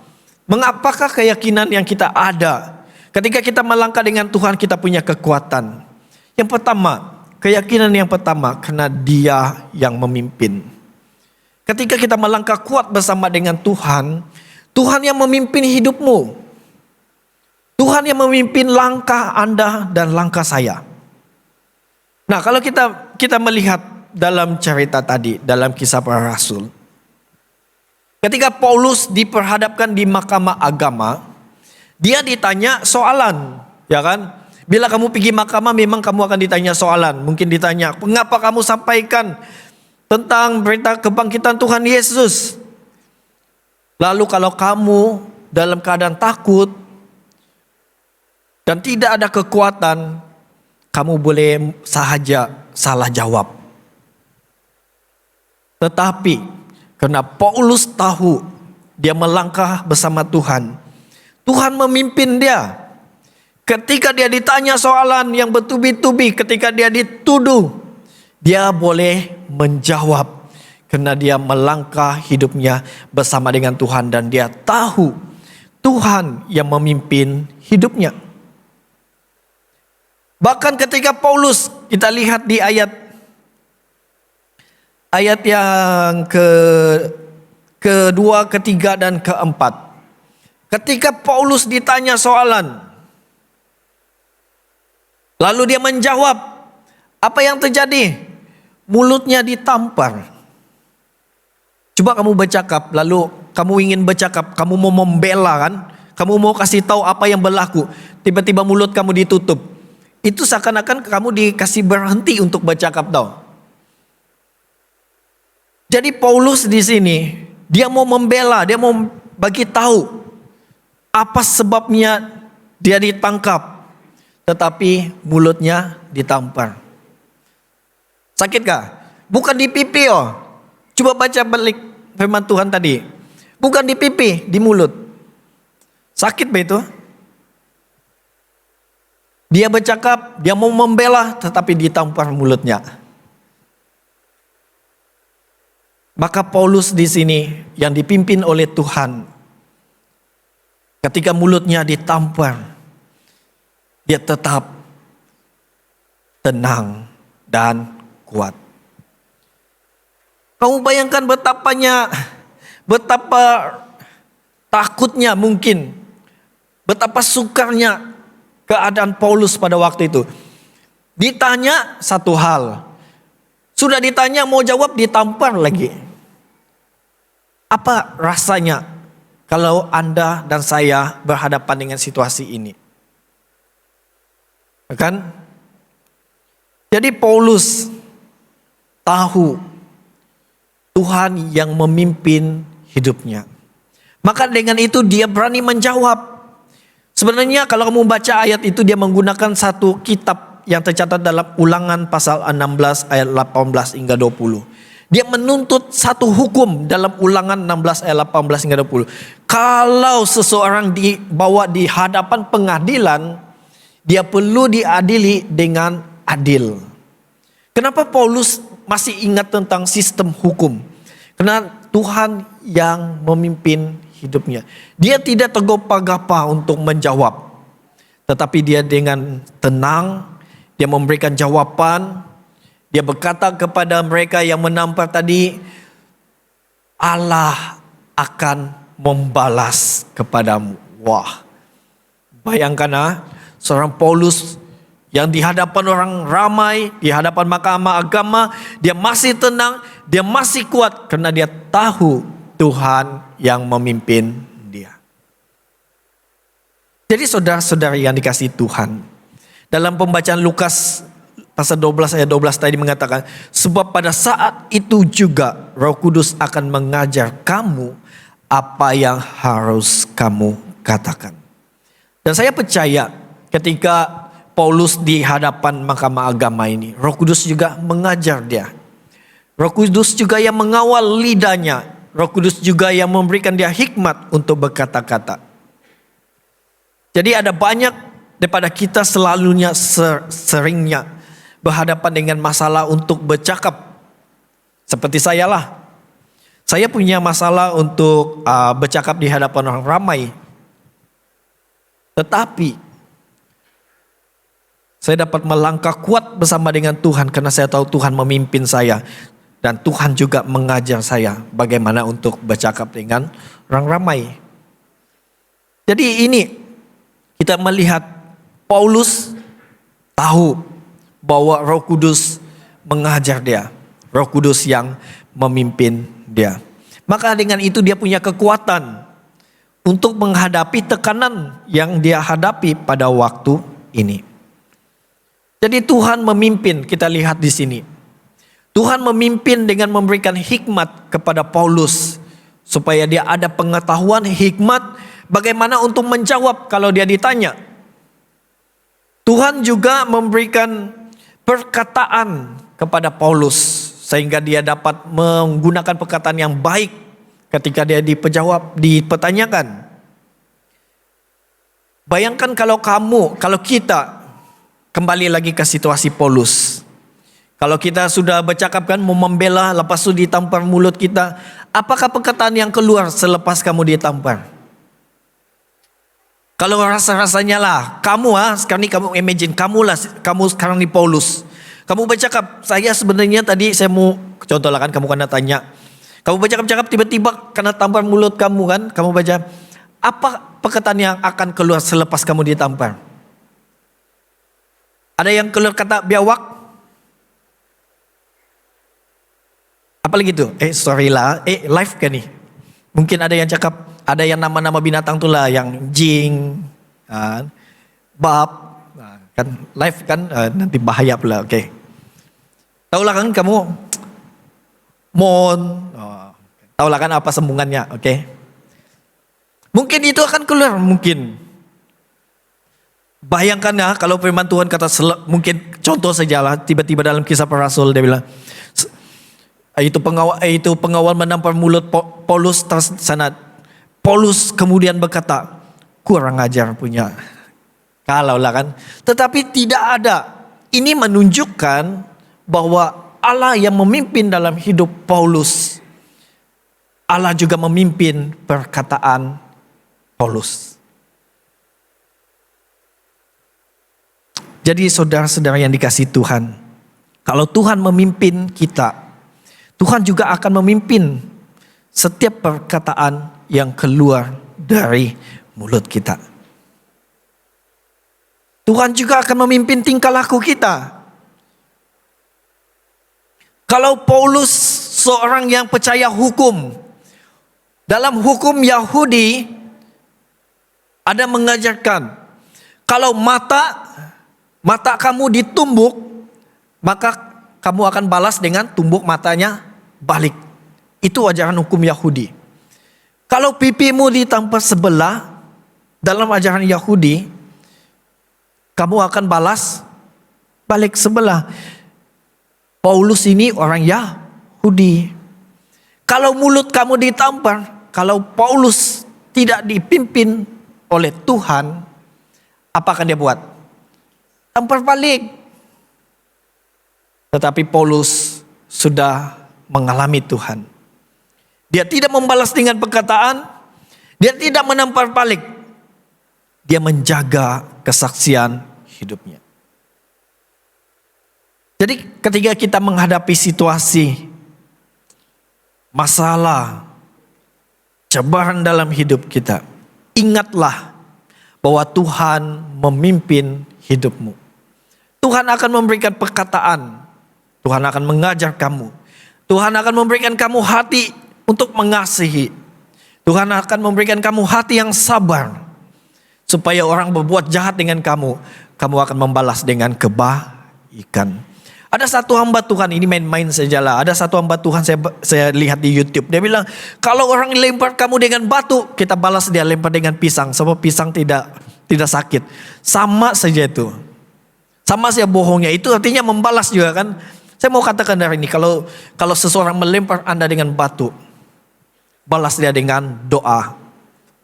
Mengapakah keyakinan yang kita ada ketika kita melangkah dengan Tuhan kita punya kekuatan? Yang pertama, keyakinan yang pertama karena Dia yang memimpin. Ketika kita melangkah kuat bersama dengan Tuhan, Tuhan yang memimpin hidupmu. Tuhan yang memimpin langkah Anda dan langkah saya. Nah, kalau kita melihat dalam cerita tadi, dalam kisah para rasul. Ketika Paulus diperhadapkan di mahkamah agama, dia ditanya soalan, ya kan? Bila kamu pergi mahkamah memang kamu akan ditanya soalan. Mungkin ditanya, "Mengapa kamu sampaikan tentang berita kebangkitan Tuhan Yesus. Lalu kalau kamu dalam keadaan takut dan tidak ada kekuatan, kamu boleh sahaja salah jawab. Tetapi karena Paulus tahu dia melangkah bersama Tuhan, Tuhan memimpin dia. Ketika dia ditanya soalan yang bertubi-tubi, ketika dia dituduh, dia boleh menjawab karena dia melangkah hidupnya bersama dengan Tuhan dan dia tahu Tuhan yang memimpin hidupnya. Bahkan ketika Paulus, kita lihat di ayat yang kedua, ketiga, dan keempat. Ketika Paulus ditanya soalan, lalu dia menjawab, apa yang terjadi? Mulutnya ditampar. Coba kamu bercakap, lalu kamu ingin bercakap, kamu mau membela kan? Kamu mau kasih tahu apa yang berlaku. Tiba-tiba mulut kamu ditutup. Itu seakan-akan kamu dikasih berhenti untuk bercakap tau. Jadi Paulus di sini, dia mau membela, dia mau bagi tahu apa sebabnya dia ditangkap. Tetapi mulutnya ditampar. Sakitkah? Bukan di pipi oh. Coba baca balik firman Tuhan tadi. Bukan di pipi, di mulut. Sakit ba itu? Dia bercakap, dia mau membela, tetapi ditampar mulutnya. Maka Paulus di sini yang dipimpin oleh Tuhan, ketika mulutnya ditampar, dia tetap tenang dan kuat. Kamu bayangkan betapa takutnya mungkin, betapa sukarnya keadaan Paulus pada waktu itu. Ditanya satu hal, sudah ditanya mau jawab ditampar lagi. Apa rasanya kalau Anda dan saya berhadapan dengan situasi ini? Kan? Jadi Paulus tahu Tuhan yang memimpin hidupnya. Maka dengan itu dia berani menjawab. Sebenarnya kalau kamu baca ayat itu, dia menggunakan satu kitab yang tercatat dalam Ulangan pasal 16 ayat 18 hingga 20. Dia menuntut satu hukum dalam Ulangan 16 ayat 18 hingga 20. Kalau seseorang dibawa di hadapan pengadilan, dia perlu diadili dengan adil. Kenapa Paulus masih ingat tentang sistem hukum? Karena Tuhan yang memimpin hidupnya. Dia tidak tergopa-gapa untuk menjawab. Tetapi dia dengan tenang, dia memberikan jawaban. Dia berkata kepada mereka yang menampar tadi, Allah akan membalas kepadamu. Wah, bayangkan seorang Paulus yang di hadapan orang ramai, di hadapan mahkamah agama, dia masih tenang, dia masih kuat karena dia tahu Tuhan yang memimpin dia. Jadi saudara-saudari yang dikasihi Tuhan, dalam pembacaan Lukas pasal 12 ayat 12 tadi mengatakan, sebab pada saat itu juga Roh Kudus akan mengajar kamu apa yang harus kamu katakan. Dan saya percaya ketika Paulus di hadapan mahkamah agama ini, Roh Kudus juga mengajar dia. Roh Kudus juga yang mengawal lidahnya. Roh Kudus juga yang memberikan dia hikmat untuk berkata-kata. Jadi ada banyak daripada kita selalunya seringnya berhadapan dengan masalah untuk bercakap. Seperti saya lah. Saya punya masalah untuk bercakap di hadapan orang ramai. Tetapi saya dapat melangkah kuat bersama dengan Tuhan karena saya tahu Tuhan memimpin saya. Dan Tuhan juga mengajar saya bagaimana untuk bercakap dengan orang ramai. Jadi ini kita melihat Paulus tahu bahwa Roh Kudus mengajar dia. Roh Kudus yang memimpin dia. Maka dengan itu dia punya kekuatan untuk menghadapi tekanan yang dia hadapi pada waktu ini. Jadi Tuhan memimpin, kita lihat di sini. Tuhan memimpin dengan memberikan hikmat kepada Paulus supaya dia ada pengetahuan hikmat bagaimana untuk menjawab kalau dia ditanya. Tuhan juga memberikan perkataan kepada Paulus sehingga dia dapat menggunakan perkataan yang baik ketika dia dipertanyakan. Bayangkan kalau kita kembali lagi ke situasi Paulus. Kalau kita sudah bercakap kan mau membela, lepas itu ditampar mulut kita, apakah perkataan yang keluar selepas kamu ditampar? Kalau rasa-rasanya lah, sekarang ni kamu imagine, kamu sekarang ni Paulus. Kamu bercakap, saya sebenarnya tadi saya mau, contoh lah kan kamu kena tanya. Kamu bercakap-cakap tiba-tiba kena tampar mulut kamu kan, kamu baca, apa perkataan yang akan keluar selepas kamu ditampar? Ada yang keluar kata biawak? Apalagi itu? Sorry lah, live kan nih? Mungkin ada yang cakap, ada yang nama-nama binatang tu lah, yang jing, bab, kan live kan, nanti bahaya pula, okay. Taulah kan kamu, mon, taulah kan apa sambungannya, okay. Mungkin itu akan keluar, mungkin. Bayangkan ya, kalau firman Tuhan kata, mungkin contoh sajalah, tiba-tiba dalam Kisah Para Rasul dia bilang, itu pengawal menampar mulut Paulus tersanat. Paulus kemudian berkata, kurang ajar punya. Kalaulah kan. Tetapi tidak ada. Ini menunjukkan bahwa Allah yang memimpin dalam hidup Paulus. Allah juga memimpin perkataan Paulus. Jadi saudara-saudara yang dikasihi Tuhan, kalau Tuhan memimpin kita, Tuhan juga akan memimpin setiap perkataan yang keluar dari mulut kita. Tuhan juga akan memimpin tingkah laku kita. Kalau Paulus seorang yang percaya hukum, dalam hukum Yahudi ada mengajarkan, kalau mata kamu ditumbuk, maka kamu akan balas dengan tumbuk matanya balik. Itu ajaran hukum Yahudi. Kalau pipimu ditampar sebelah, dalam ajaran Yahudi, kamu akan balas balik sebelah. Paulus ini orang Yahudi. Kalau mulut kamu ditampar, kalau Paulus tidak dipimpin oleh Tuhan, apa akan dia buat? Tampar balik. Tetapi Paulus sudah mengalami Tuhan. Dia tidak membalas dengan perkataan, dia tidak menampar balik. Dia menjaga kesaksian hidupnya. Jadi ketika kita menghadapi situasi, masalah, cobaan dalam hidup kita, ingatlah bahwa Tuhan memimpin hidupmu. Tuhan akan memberikan perkataan, Tuhan akan mengajar kamu, Tuhan akan memberikan kamu hati untuk mengasihi, Tuhan akan memberikan kamu hati yang sabar, supaya orang berbuat jahat dengan kamu, kamu akan membalas dengan kebaikan. Ada satu hamba Tuhan, ini main-main sajalah. Ada satu hamba Tuhan saya lihat di YouTube. Dia bilang, kalau orang lempar kamu dengan batu, kita balas dia lempar dengan pisang. Sebab pisang tidak sakit. Sama saja itu. Sama saja bohongnya. Itu artinya membalas juga kan. Saya mau katakan dari ini, kalau seseorang melempar Anda dengan batu, balas dia dengan doa.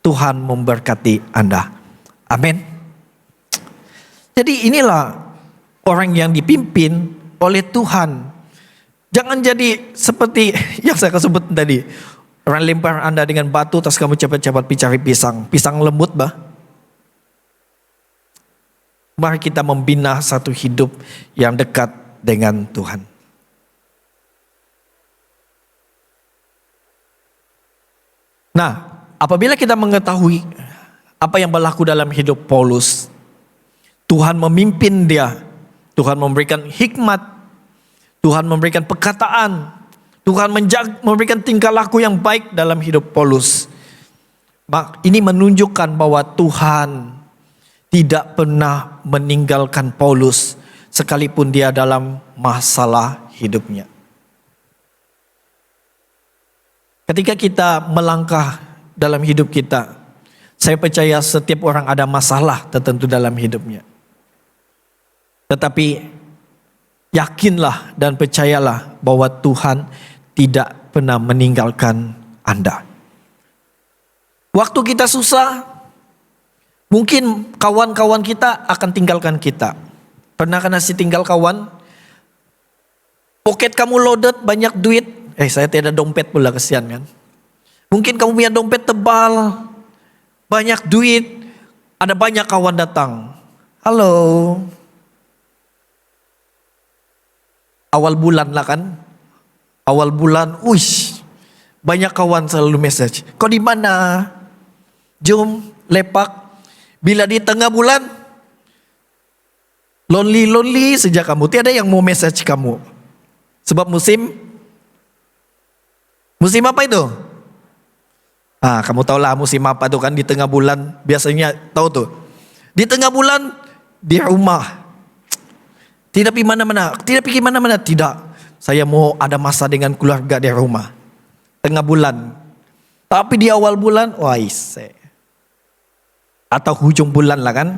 Tuhan memberkati Anda. Amin. Jadi inilah orang yang dipimpin oleh Tuhan. Jangan jadi seperti yang saya sebut tadi. Orang lempar Anda dengan batu, terus kamu cepat-cepat cari pisang. Pisang lembut bah. Mari kita membina satu hidup yang dekat dengan Tuhan. Nah, apabila kita mengetahui apa yang berlaku dalam hidup Paulus, Tuhan memimpin dia, Tuhan memberikan hikmat, Tuhan memberikan perkataan, Tuhan memberikan tingkah laku yang baik dalam hidup Paulus. Ini menunjukkan bahwa Tuhan tidak pernah meninggalkan Paulus sekalipun dia dalam masalah hidupnya. Ketika kita melangkah dalam hidup kita, saya percaya setiap orang ada masalah tertentu dalam hidupnya. Tetapi yakinlah dan percayalah bahwa Tuhan tidak pernah meninggalkan Anda. Waktu kita susah, mungkin kawan-kawan kita akan tinggalkan kita. Pernah kan nasi tinggal kawan? Poket kamu loaded, banyak duit. Saya tidak ada dompet pula, kesian kan. Mungkin kamu punya dompet tebal, banyak duit, ada banyak kawan datang. Halo. Awal bulan lah kan. Awal bulan, banyak kawan selalu message. Kau di mana? Jom lepak. Bila di tengah bulan, lonely sejak kamu. Tiada yang mau message kamu. Sebab musim apa itu? Kamu tahulah musim apa tuh kan, di tengah bulan. Biasanya tahu tuh. Di tengah bulan di rumah. Tidak pergi mana-mana. Tidak. Saya mau ada masa dengan keluarga di rumah. Tengah bulan. Tapi di awal bulan, atau hujung bulan lah kan.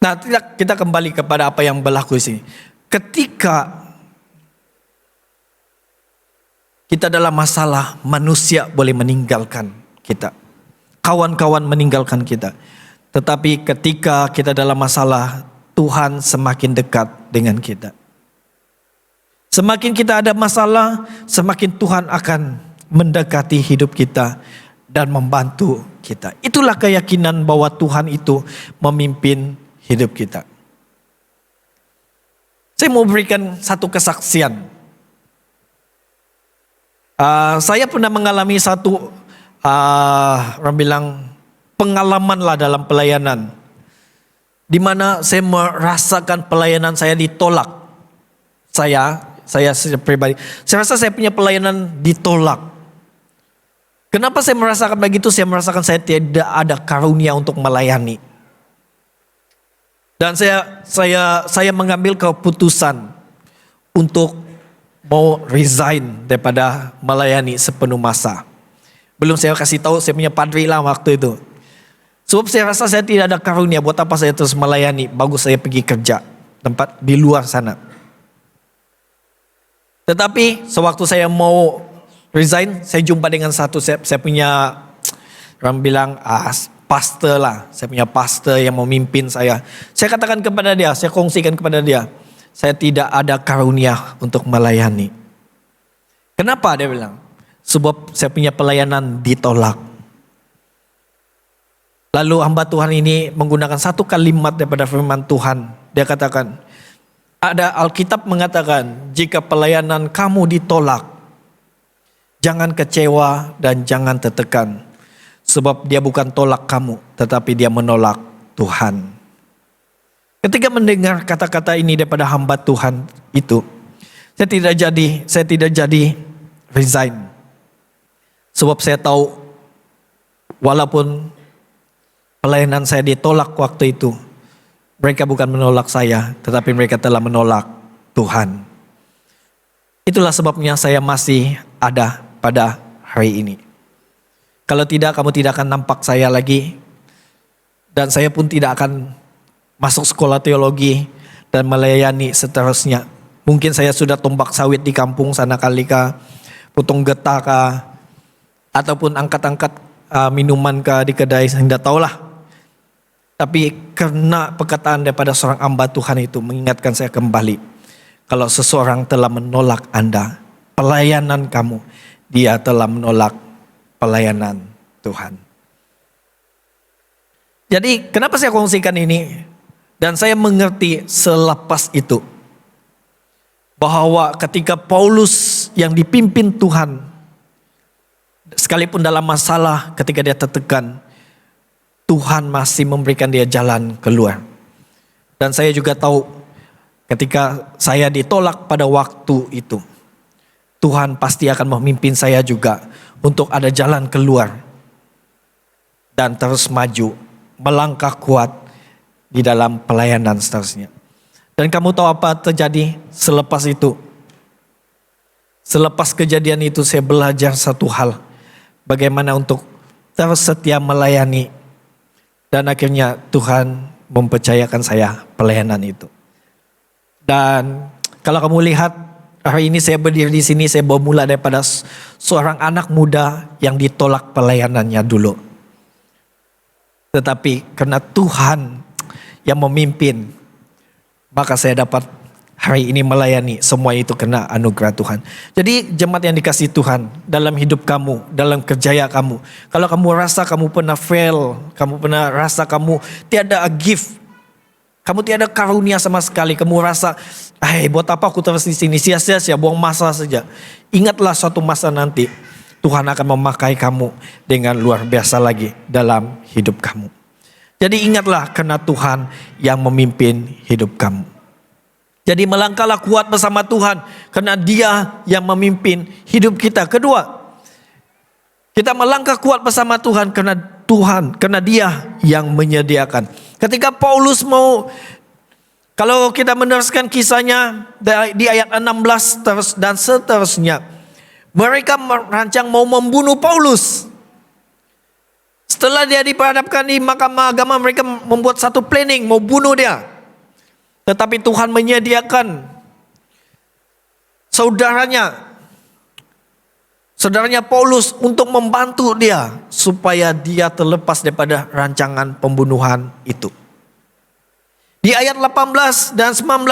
Nah, kita kembali kepada apa yang berlaku di sini. Ketika kita dalam masalah, manusia boleh meninggalkan kita. Kawan-kawan meninggalkan kita. Tetapi ketika kita dalam masalah, Tuhan semakin dekat dengan kita. Semakin kita ada masalah, semakin Tuhan akan mendekati hidup kita dan membantu kita. Itulah keyakinan bahwa Tuhan itu memimpin hidup kita. Saya mau berikan satu kesaksian. Saya pernah mengalami satu orang bilang pengalaman lah dalam pelayanan, di mana saya merasakan pelayanan saya ditolak. Saya pribadi, saya rasa saya punya pelayanan ditolak. Kenapa saya merasakan begitu? Saya merasakan saya tidak ada karunia untuk melayani. Dan saya mengambil keputusan untuk mau resign daripada melayani sepenuh masa. Belum saya kasih tahu saya punya padri lah waktu itu. Sebab saya rasa saya tidak ada karunia, buat apa saya terus melayani? Bagus saya pergi kerja tempat di luar sana. Tetapi sewaktu saya mau resign, saya jumpa dengan saya punya orang bilang pastor lah. Saya punya pastor yang mau mimpin saya. Saya katakan kepada dia, saya kongsikan kepada dia, saya tidak ada karunia untuk melayani. Kenapa? Dia bilang, sebab saya punya pelayanan ditolak. Lalu hamba Tuhan ini menggunakan satu kalimat daripada firman Tuhan. Dia katakan, ada Alkitab mengatakan, jika pelayanan kamu ditolak, jangan kecewa dan jangan tertekan. Sebab dia bukan tolak kamu, tetapi dia menolak Tuhan. Ketika mendengar kata-kata ini daripada hamba Tuhan itu, saya tidak jadi resign. Sebab saya tahu walaupun pelayanan saya ditolak waktu itu, mereka bukan menolak saya, tetapi mereka telah menolak Tuhan. Itulah sebabnya saya masih ada pada hari ini. Kalau tidak, kamu tidak akan nampak saya lagi. Dan saya pun tidak akan masuk sekolah teologi dan melayani seterusnya. Mungkin saya sudah tombak sawit di kampung sana kali kah, potong getah kah, ataupun angkat-angkat minuman kah di kedai, saya tidak tahulah. Tapi karena perkataan daripada seorang hamba Tuhan itu mengingatkan saya kembali. Kalau seseorang telah menolak Anda, pelayanan kamu, dia telah menolak pelayanan Tuhan. Jadi kenapa saya kongsikan ini? Dan saya mengerti selepas itu bahwa ketika Paulus yang dipimpin Tuhan, sekalipun dalam masalah ketika dia tertekan, Tuhan masih memberikan dia jalan keluar. Dan saya juga tahu ketika saya ditolak pada waktu itu, Tuhan pasti akan memimpin saya juga untuk ada jalan keluar dan terus maju, melangkah kuat di dalam pelayanan seterusnya. Dan kamu tahu apa terjadi selepas itu? Selepas kejadian itu saya belajar satu hal. Bagaimana untuk terus setia melayani. Dan akhirnya Tuhan mempercayakan saya pelayanan itu. Dan kalau kamu lihat hari ini saya berdiri di sini, saya bawa mula daripada seorang anak muda yang ditolak pelayanannya dulu. Tetapi karena Tuhan yang memimpin, maka saya dapat hari ini melayani. Semua itu kena anugerah Tuhan. Jadi jemaat yang dikasihi Tuhan, dalam hidup kamu, dalam kerjaya kamu, kalau kamu rasa kamu pernah fail, kamu pernah rasa kamu tiada a gift, kamu tiada karunia sama sekali, kamu rasa, buat apa aku terus di sini, sia-sia, buang masa saja. Ingatlah suatu masa nanti Tuhan akan memakai kamu dengan luar biasa lagi dalam hidup kamu. Jadi ingatlah karena Tuhan yang memimpin hidup kamu. Jadi melangkahlah kuat bersama Tuhan karena Dia yang memimpin hidup kita. Kedua, kita melangkah kuat bersama Tuhan, karena Dia yang menyediakan. Ketika Paulus mau, kalau kita meneruskan kisahnya di ayat 16 terus dan seterusnya, mereka merancang mau membunuh Paulus. Setelah dia diperhadapkan di mahkamah agama, mereka membuat satu planning mau bunuh dia. Tetapi Tuhan menyediakan saudaranya Paulus untuk membantu dia supaya dia terlepas daripada rancangan pembunuhan itu. Di ayat 18 dan 19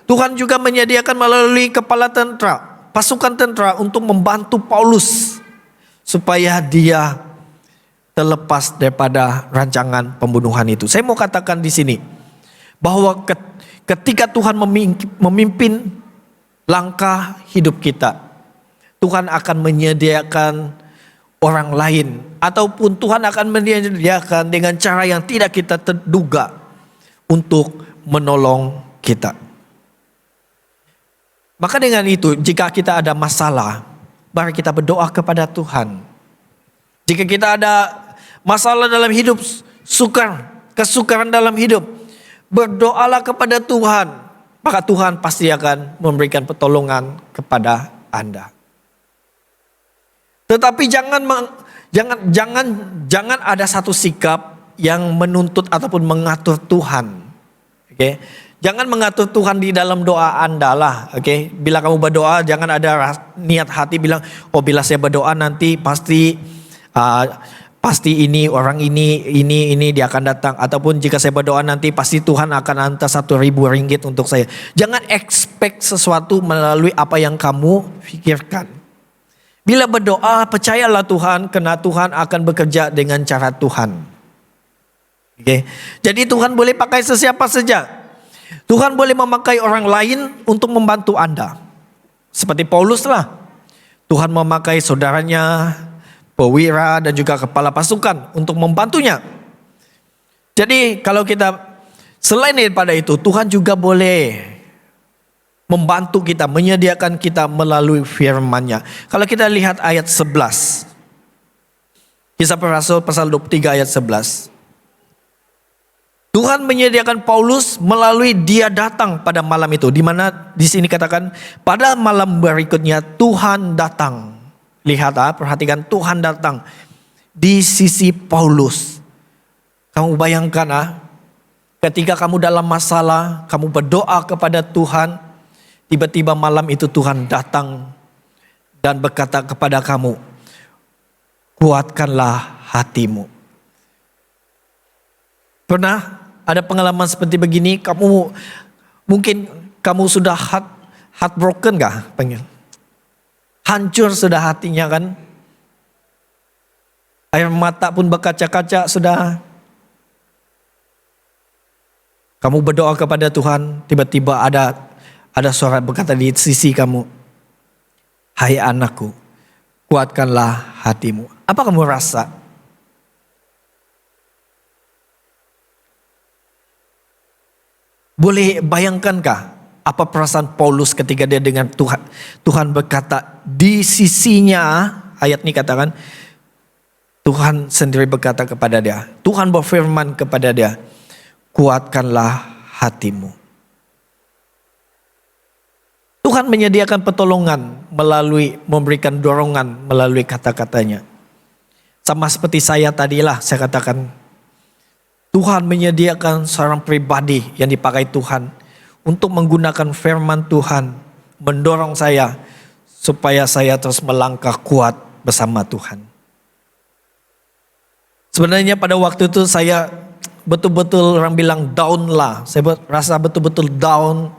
Tuhan juga menyediakan melalui kepala tentara, pasukan tentara untuk membantu Paulus supaya dia terlepas daripada rancangan pembunuhan itu. Saya mau katakan di sini bahwa ketika Tuhan memimpin langkah hidup kita, Tuhan akan menyediakan orang lain, ataupun Tuhan akan menyediakan dengan cara yang tidak kita terduga untuk menolong kita. Maka dengan itu, jika kita ada masalah, mari kita berdoa kepada Tuhan. Jika kita ada masalah dalam hidup, kesukaran dalam hidup, berdoalah kepada Tuhan, maka Tuhan pasti akan memberikan pertolongan kepada Anda. Tetapi jangan ada satu sikap yang menuntut ataupun mengatur Tuhan. Oke? Jangan mengatur Tuhan di dalam doa Anda lah. Oke? Bila kamu berdoa, jangan ada niat hati bilang, bila saya berdoa nanti pasti ini orang ini dia akan datang, ataupun jika saya berdoa nanti pasti Tuhan akan hantar 1.000 ringgit untuk saya. Jangan expect sesuatu melalui apa yang kamu pikirkan. Bila berdoa, percayalah Tuhan, karena Tuhan akan bekerja dengan cara Tuhan. Oke. Jadi Tuhan boleh pakai sesiapa saja. Tuhan boleh memakai orang lain untuk membantu Anda. Seperti Paulus lah. Tuhan memakai saudaranya, perwira dan juga kepala pasukan untuk membantunya. Jadi kalau kita selain daripada itu, Tuhan juga boleh membantu kita, menyediakan kita melalui firman-Nya. Kalau kita lihat ayat 11. Kisah Para Rasul pasal 23 ayat 11. Tuhan menyediakan Paulus melalui dia datang pada malam itu. Di mana di sini katakan pada malam berikutnya Tuhan datang. Lihat, perhatikan, Tuhan datang di sisi Paulus. Kamu bayangkan, ketika kamu dalam masalah, kamu berdoa kepada Tuhan, tiba-tiba malam itu Tuhan datang dan berkata kepada kamu, kuatkanlah hatimu. Pernah ada pengalaman seperti begini? Mungkin kamu sudah heartbroken gak? Hancur sudah hatinya kan? Air mata pun berkaca-kaca sudah. Kamu berdoa kepada Tuhan, tiba-tiba ada suara berkata di sisi kamu, hai anakku, kuatkanlah hatimu. Apa kamu rasa? Boleh bayangkankah apa perasaan Paulus ketika dia dengar Tuhan berkata di sisinya, ayat ini katakan, Tuhan sendiri berkata kepada dia, Tuhan berfirman kepada dia, kuatkanlah hatimu. Tuhan menyediakan pertolongan melalui memberikan dorongan melalui kata-katanya. Sama seperti saya tadilah saya katakan, Tuhan menyediakan seorang pribadi yang dipakai Tuhan untuk menggunakan firman Tuhan, mendorong saya supaya saya terus melangkah kuat bersama Tuhan. Sebenarnya pada waktu itu saya betul-betul, orang bilang down lah. Saya rasa betul-betul down.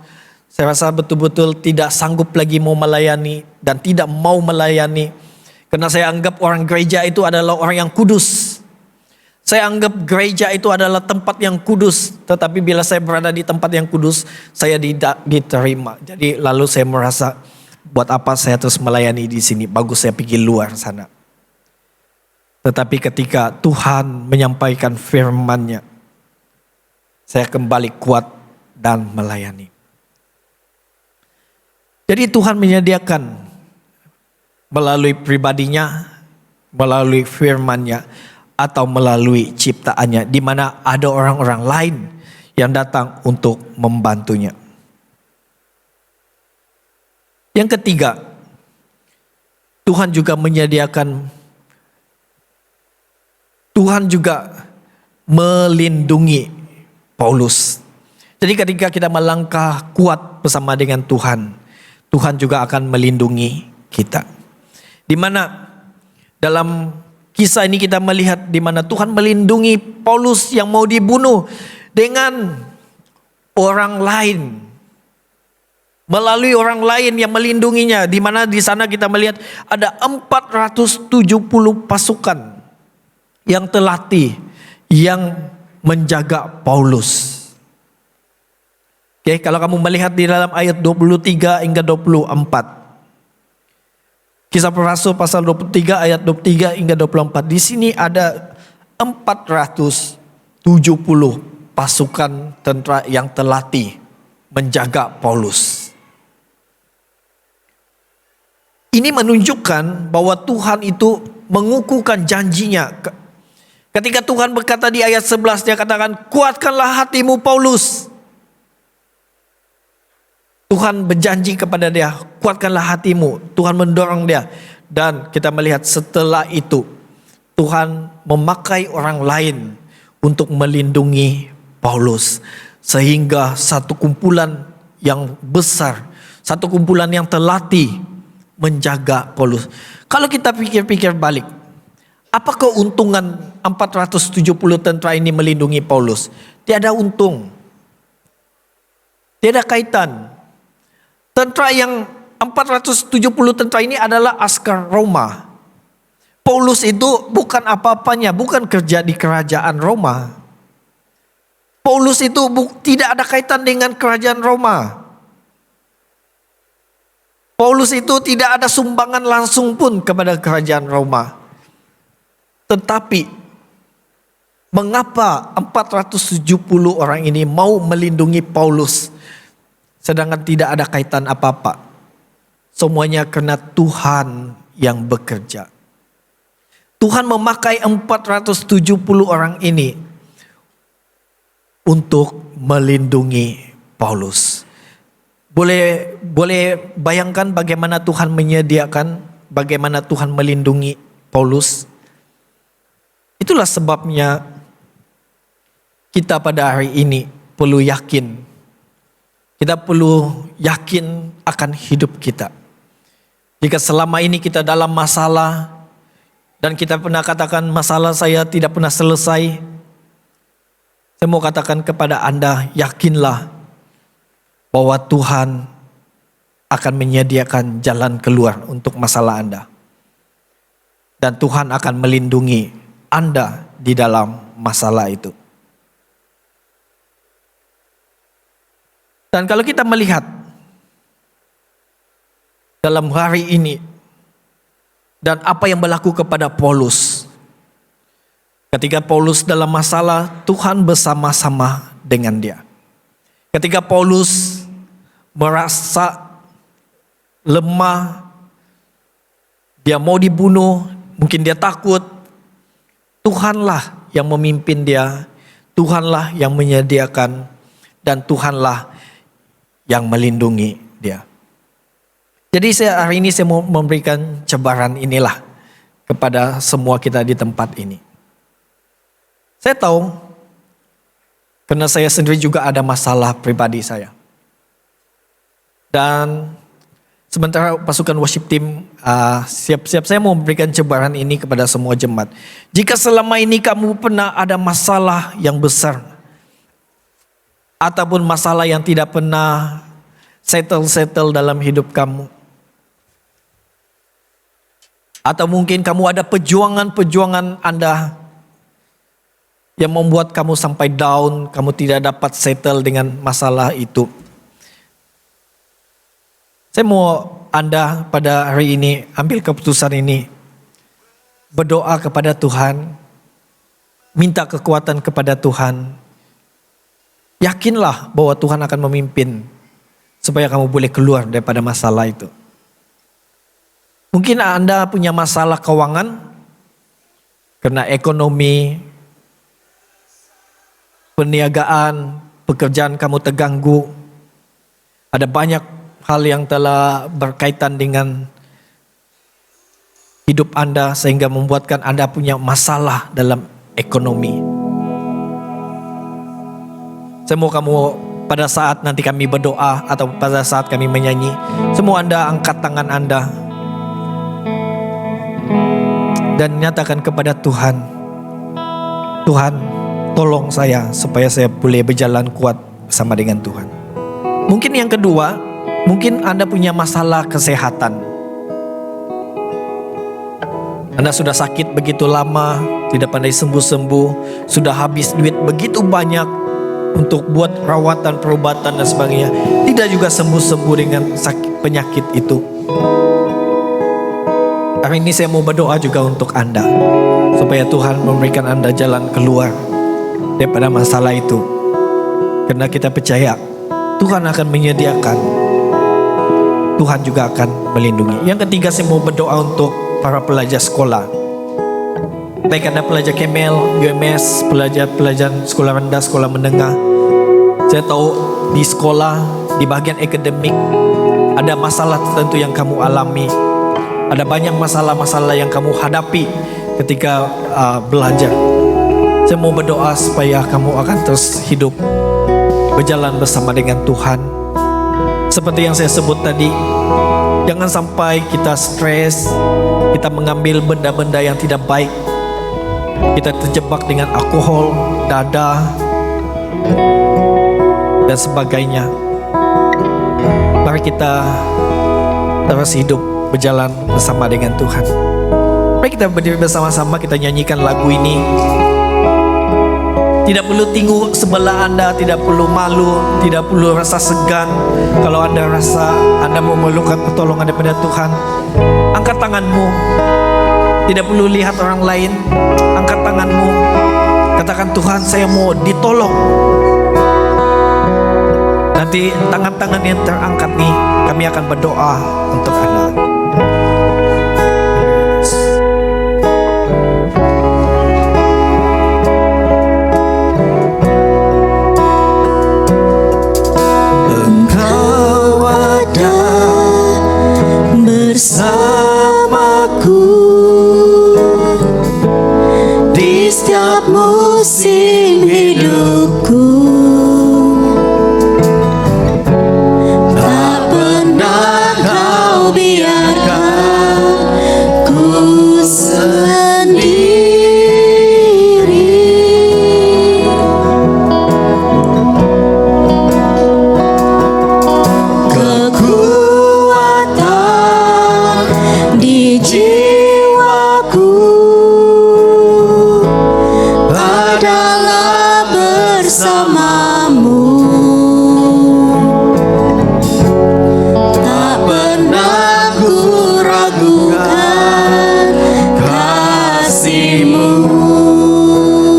Saya rasa betul-betul tidak sanggup lagi mau melayani dan tidak mau melayani. Karena saya anggap orang gereja itu adalah orang yang kudus. Saya anggap gereja itu adalah tempat yang kudus. Tetapi bila saya berada di tempat yang kudus, saya tidak diterima. Jadi lalu saya merasa, buat apa saya terus melayani di sini? Bagus saya pergi luar sana. Tetapi ketika Tuhan menyampaikan firman-Nya, saya kembali kuat dan melayani. Jadi Tuhan menyediakan melalui pribadinya, melalui firman-Nya, atau melalui ciptaannya, di mana ada orang-orang lain yang datang untuk membantunya. Yang ketiga, Tuhan juga melindungi Paulus. Jadi ketika kita melangkah kuat bersama dengan Tuhan, Tuhan juga akan melindungi kita. Di mana dalam kisah ini kita melihat di mana Tuhan melindungi Paulus yang mau dibunuh dengan orang lain. Melalui orang lain yang melindunginya. Di mana di sana kita melihat ada 470 pasukan yang terlatih yang menjaga Paulus. Oke, kalau kamu melihat di dalam ayat 23 hingga 24. Kisah Para Rasul pasal 23 ayat 23 hingga 24. Di sini ada 470 pasukan tentara yang terlatih menjaga Paulus. Ini menunjukkan bahwa Tuhan itu mengukuhkan janjinya. Ketika Tuhan berkata di ayat 11, dia katakan, kuatkanlah hatimu Paulus. Tuhan berjanji kepada dia, kuatkanlah hatimu. Tuhan mendorong dia. Dan kita melihat setelah itu, Tuhan memakai orang lain untuk melindungi Paulus. Sehingga satu kumpulan yang besar, satu kumpulan yang terlatih menjaga Paulus. Kalau kita pikir-pikir balik, apa keuntungan 470 tentara ini melindungi Paulus? Tiada untung. Tiada kaitan. Tentara yang 470 tentara ini adalah askar Roma. Paulus itu bukan apa-apanya, bukan kerja di kerajaan Roma. Paulus itu tidak ada kaitan dengan kerajaan Roma. Paulus itu tidak ada sumbangan langsung pun kepada kerajaan Roma. Tetapi mengapa 470 orang ini mau melindungi Paulus sedangkan tidak ada kaitan apa-apa? Semuanya karena Tuhan yang bekerja. Tuhan memakai 470 orang ini untuk melindungi Paulus. Boleh bayangkan bagaimana Tuhan menyediakan, bagaimana Tuhan melindungi Paulus. Itulah sebabnya kita pada hari ini perlu yakin. Kita perlu yakin akan hidup kita. Jika selama ini kita dalam masalah dan kita pernah katakan masalah saya tidak pernah selesai, saya mau katakan kepada Anda, yakinlah bahwa Tuhan akan menyediakan jalan keluar untuk masalah Anda. Dan Tuhan akan melindungi Anda di dalam masalah itu. Dan kalau kita melihat dalam hari ini dan apa yang berlaku kepada Paulus. Ketika Paulus dalam masalah, Tuhan bersama-sama dengan dia. Ketika Paulus merasa lemah, dia mau dibunuh, mungkin dia takut, Tuhanlah yang memimpin dia, Tuhanlah yang menyediakan, dan Tuhanlah yang melindungi dia. Jadi hari ini saya mau memberikan cobaan inilah kepada semua kita di tempat ini. Saya tahu, karena saya sendiri juga ada masalah pribadi saya. Dan sementara pasukan worship team siap-siap, saya mau memberikan cobaan ini kepada semua jemaat. Jika selama ini kamu pernah ada masalah yang besar, ataupun masalah yang tidak pernah settle dalam hidup kamu, atau mungkin kamu ada perjuangan Anda yang membuat kamu sampai down, kamu tidak dapat settle dengan masalah itu. Saya mau Anda pada hari ini ambil keputusan ini. Berdoa kepada Tuhan. Minta kekuatan kepada Tuhan. Yakinlah bahwa Tuhan akan memimpin supaya kamu boleh keluar daripada masalah itu. Mungkin Anda punya masalah keuangan karena ekonomi, perniagaan, pekerjaan kamu terganggu. Ada banyak hal yang telah berkaitan dengan hidup Anda sehingga membuatkan Anda punya masalah dalam ekonomi. Saya mau kamu pada saat nanti kami berdoa atau pada saat kami menyanyi, semua Anda angkat tangan Anda dan nyatakan kepada Tuhan, Tuhan tolong saya supaya saya boleh berjalan kuat bersama dengan Tuhan. Mungkin yang kedua, mungkin Anda punya masalah kesehatan. Anda sudah sakit begitu lama, tidak pandai sembuh-sembuh, sudah habis duit begitu banyak untuk buat rawatan, perobatan dan sebagainya, tidak juga sembuh-sembuh dengan sakit penyakit itu. Hari ini saya mau berdoa juga untuk Anda, supaya Tuhan memberikan Anda jalan keluar daripada masalah itu. Karena kita percaya Tuhan akan menyediakan, Tuhan juga akan melindungi. Yang ketiga, saya mau berdoa untuk para pelajar sekolah. Baik Anda pelajar Kemel, UMS, pelajar sekolah rendah, sekolah menengah. Saya tahu di sekolah, di bagian akademik, ada masalah tertentu yang kamu alami. Ada banyak masalah-masalah yang kamu hadapi ketika belajar. Saya mau berdoa supaya kamu akan terus hidup berjalan bersama dengan Tuhan. Seperti yang saya sebut tadi, jangan sampai kita stres, kita mengambil benda-benda yang tidak baik. Kita terjebak dengan alkohol, dadah, dan sebagainya. Mari kita terus hidup berjalan bersama dengan Tuhan. Mari kita berdiri bersama-sama, kita nyanyikan lagu ini. Tidak perlu tengok sebelah Anda, tidak perlu malu, tidak perlu rasa segan. Kalau Anda rasa Anda memerlukan pertolongan daripada Tuhan, angkat tanganmu. Tidak perlu lihat orang lain, angkat tanganmu. Katakan, Tuhan, saya mau ditolong. Nanti tangan-tangan yang terangkat nih, kami akan berdoa untuk Anda. Bersamaku di setiap musim hidupku, tak pernah kau biarkan ku sendiri. Di jiwaku adalah bersamamu, tak pernah ku ragukan kasih-Mu.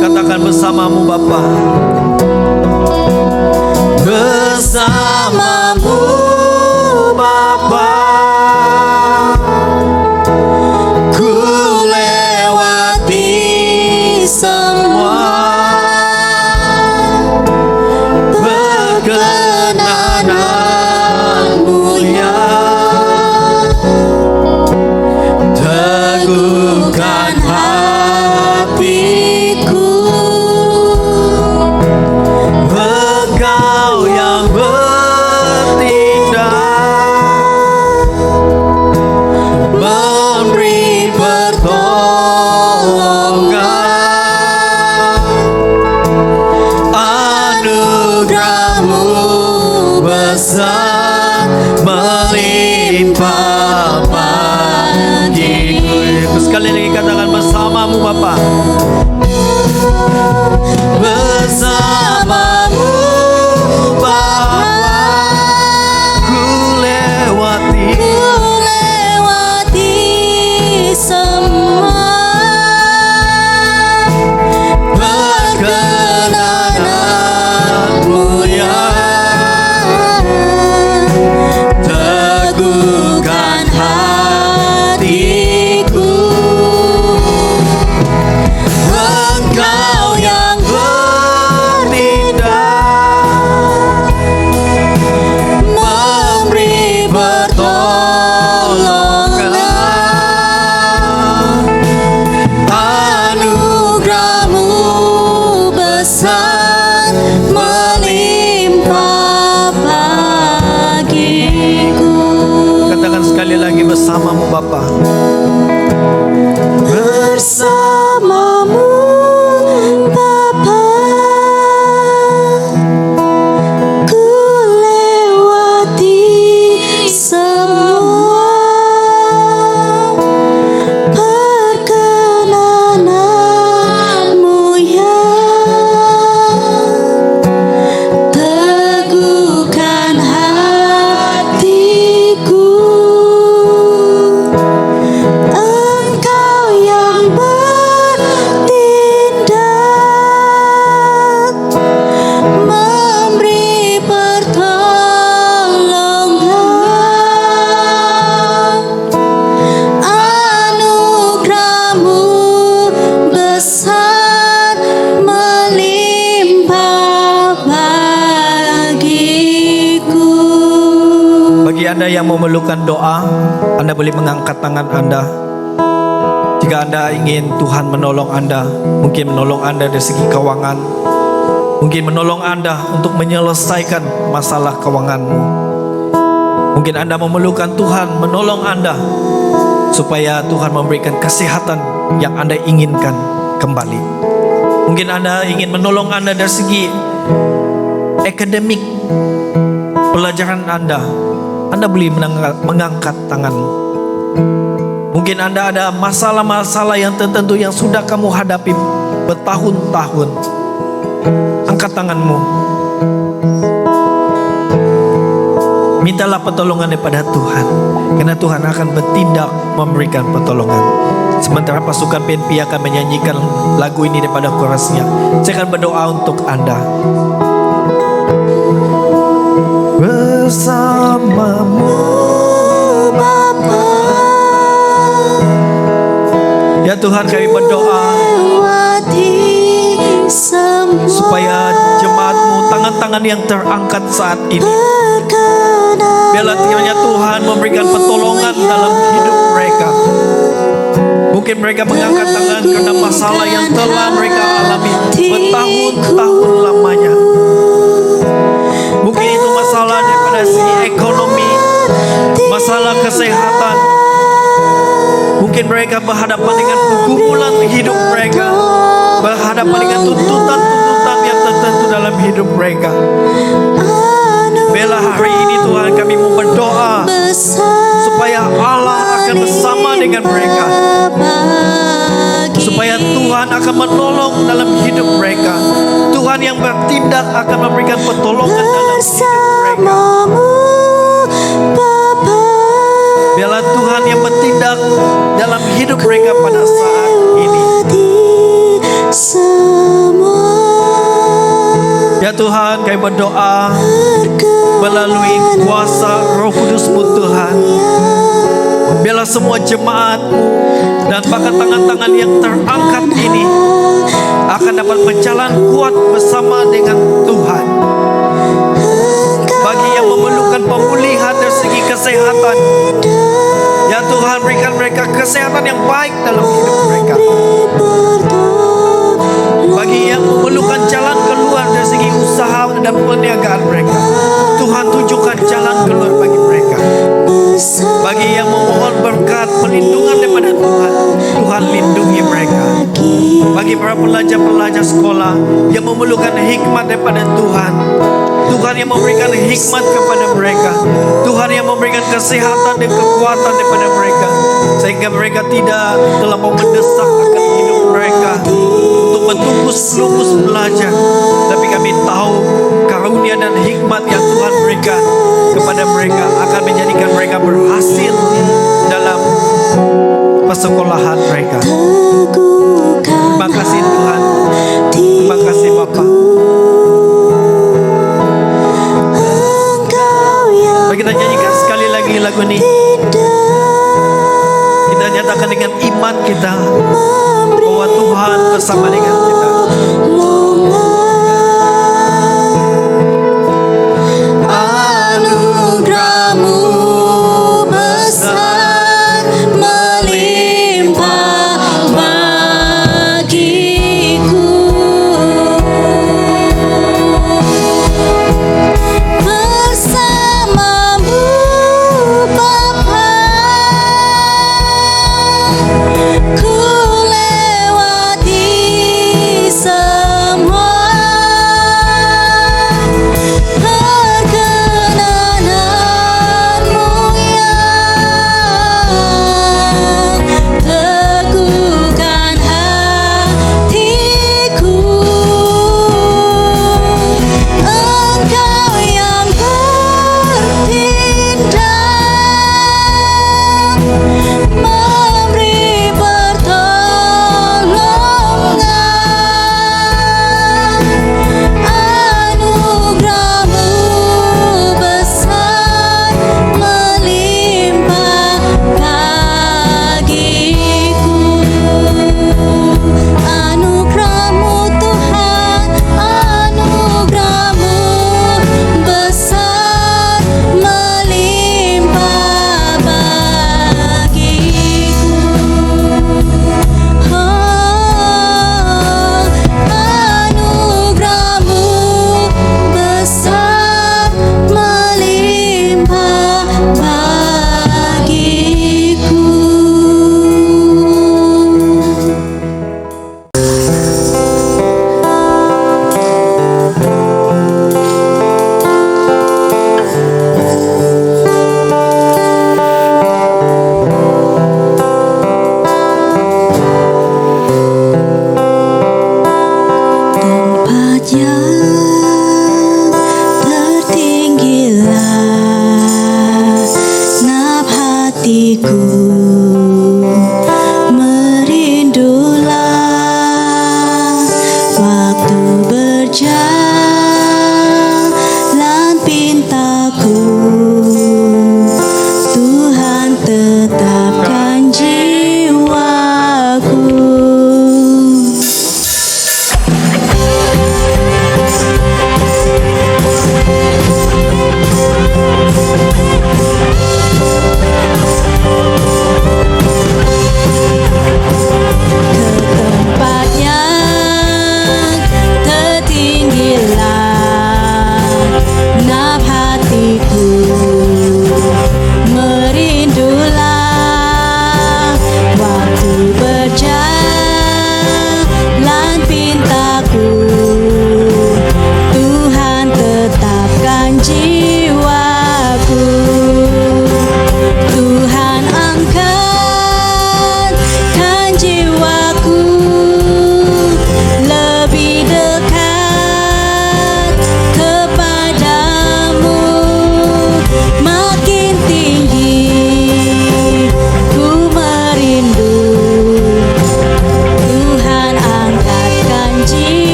Katakan, bersamamu Bapa. Bersamamu Bapa, ku lewati semua, berkenan-Mu ya Bagi Anda yang memerlukan doa, Anda boleh mengangkat tangan Anda. Jika Anda ingin Tuhan menolong Anda, mungkin menolong Anda dari segi keuangan, mungkin menolong Anda untuk menyelesaikan masalah keuanganmu. Mungkin Anda memerlukan Tuhan menolong Anda supaya Tuhan memberikan kesehatan yang Anda inginkan kembali. Mungkin Anda ingin menolong Anda dari segi akademik pelajaran Anda. Anda boleh mengangkat tangan. Mungkin Anda ada masalah-masalah yang tertentu yang sudah kamu hadapi bertahun-tahun. Angkat tanganmu. Mintalah pertolongan daripada Tuhan, karena Tuhan akan bertindak memberikan pertolongan. Sementara pasukan PNP akan menyanyikan lagu ini daripada korasnya, saya akan berdoa untuk Anda. Bersamamu Bapa, ya Tuhan, kami berdoa supaya jemaat-Mu, tangan-tangan yang terangkat saat ini, biarlah kiranya Tuhan memberikan pertolongan dalam hidup mereka. Mungkin mereka mengangkat tangan karena masalah yang telah mereka alami bertahun-tahun lamanya. Mungkin itu masalah daripada segi ekonomi, masalah kesehatan. Mungkin mereka berhadapan dengan pergumulan hidup mereka, berhadapan dengan tuntutan-tuntutan yang tertentu dalam hidup mereka. Biarlah hari ini Tuhan kami mau berdoa supaya Allah akan bersama dengan mereka, supaya Tuhan akan menolong dalam hidup mereka. Tuhan yang bertindak akan memberikan pertolongan dalam hidup mereka. Biarlah Tuhan yang bertindak dalam hidup mereka pada saat ini. Ya Tuhan, kami berdoa melalui kuasa Roh Kudus-Mu Tuhan. Biarlah semua jemaat-Mu dan bahkan tangan-tangan yang terangkat ini akan dapat berjalan kuat bersama dengan Tuhan. Bagi yang memerlukan pemulihan dari segi kesehatan, ya Tuhan, berikan mereka kesehatan yang baik dalam hidup mereka. Bagi yang memerlukan jalan keluar dari segi usaha dan perniagaan mereka, Tuhan tunjukkan jalan keluar bagi mereka. Bagi yang memohon berkat perlindungan daripada Tuhan, Tuhan lindungi mereka. Bagi para pelajar-pelajar sekolah yang memerlukan hikmat daripada Tuhan, Tuhan yang memberikan hikmat kepada mereka, Tuhan yang memberikan kesehatan dan kekuatan daripada mereka, sehingga mereka tidak terlampau mendesak akan hidup mereka untuk bertungkus-lungkus belajar. Tapi kami tahu karunia dan hikmat yang Tuhan berikan kepada mereka akan menjadikan mereka berhasil dalam persekolahan mereka. Terima kasih Tuhan. Terima kasih Bapa. Mari kita nyanyikan sekali lagi lagu ini. Kita nyatakan dengan iman kita bahwa Tuhan bersama dengan kita. Anugerah-Mu besar melimpah bagiku. Bersama-Mu Bapa, ku lewati yang tertinggilah nap hatiku merindulah waktu berjalan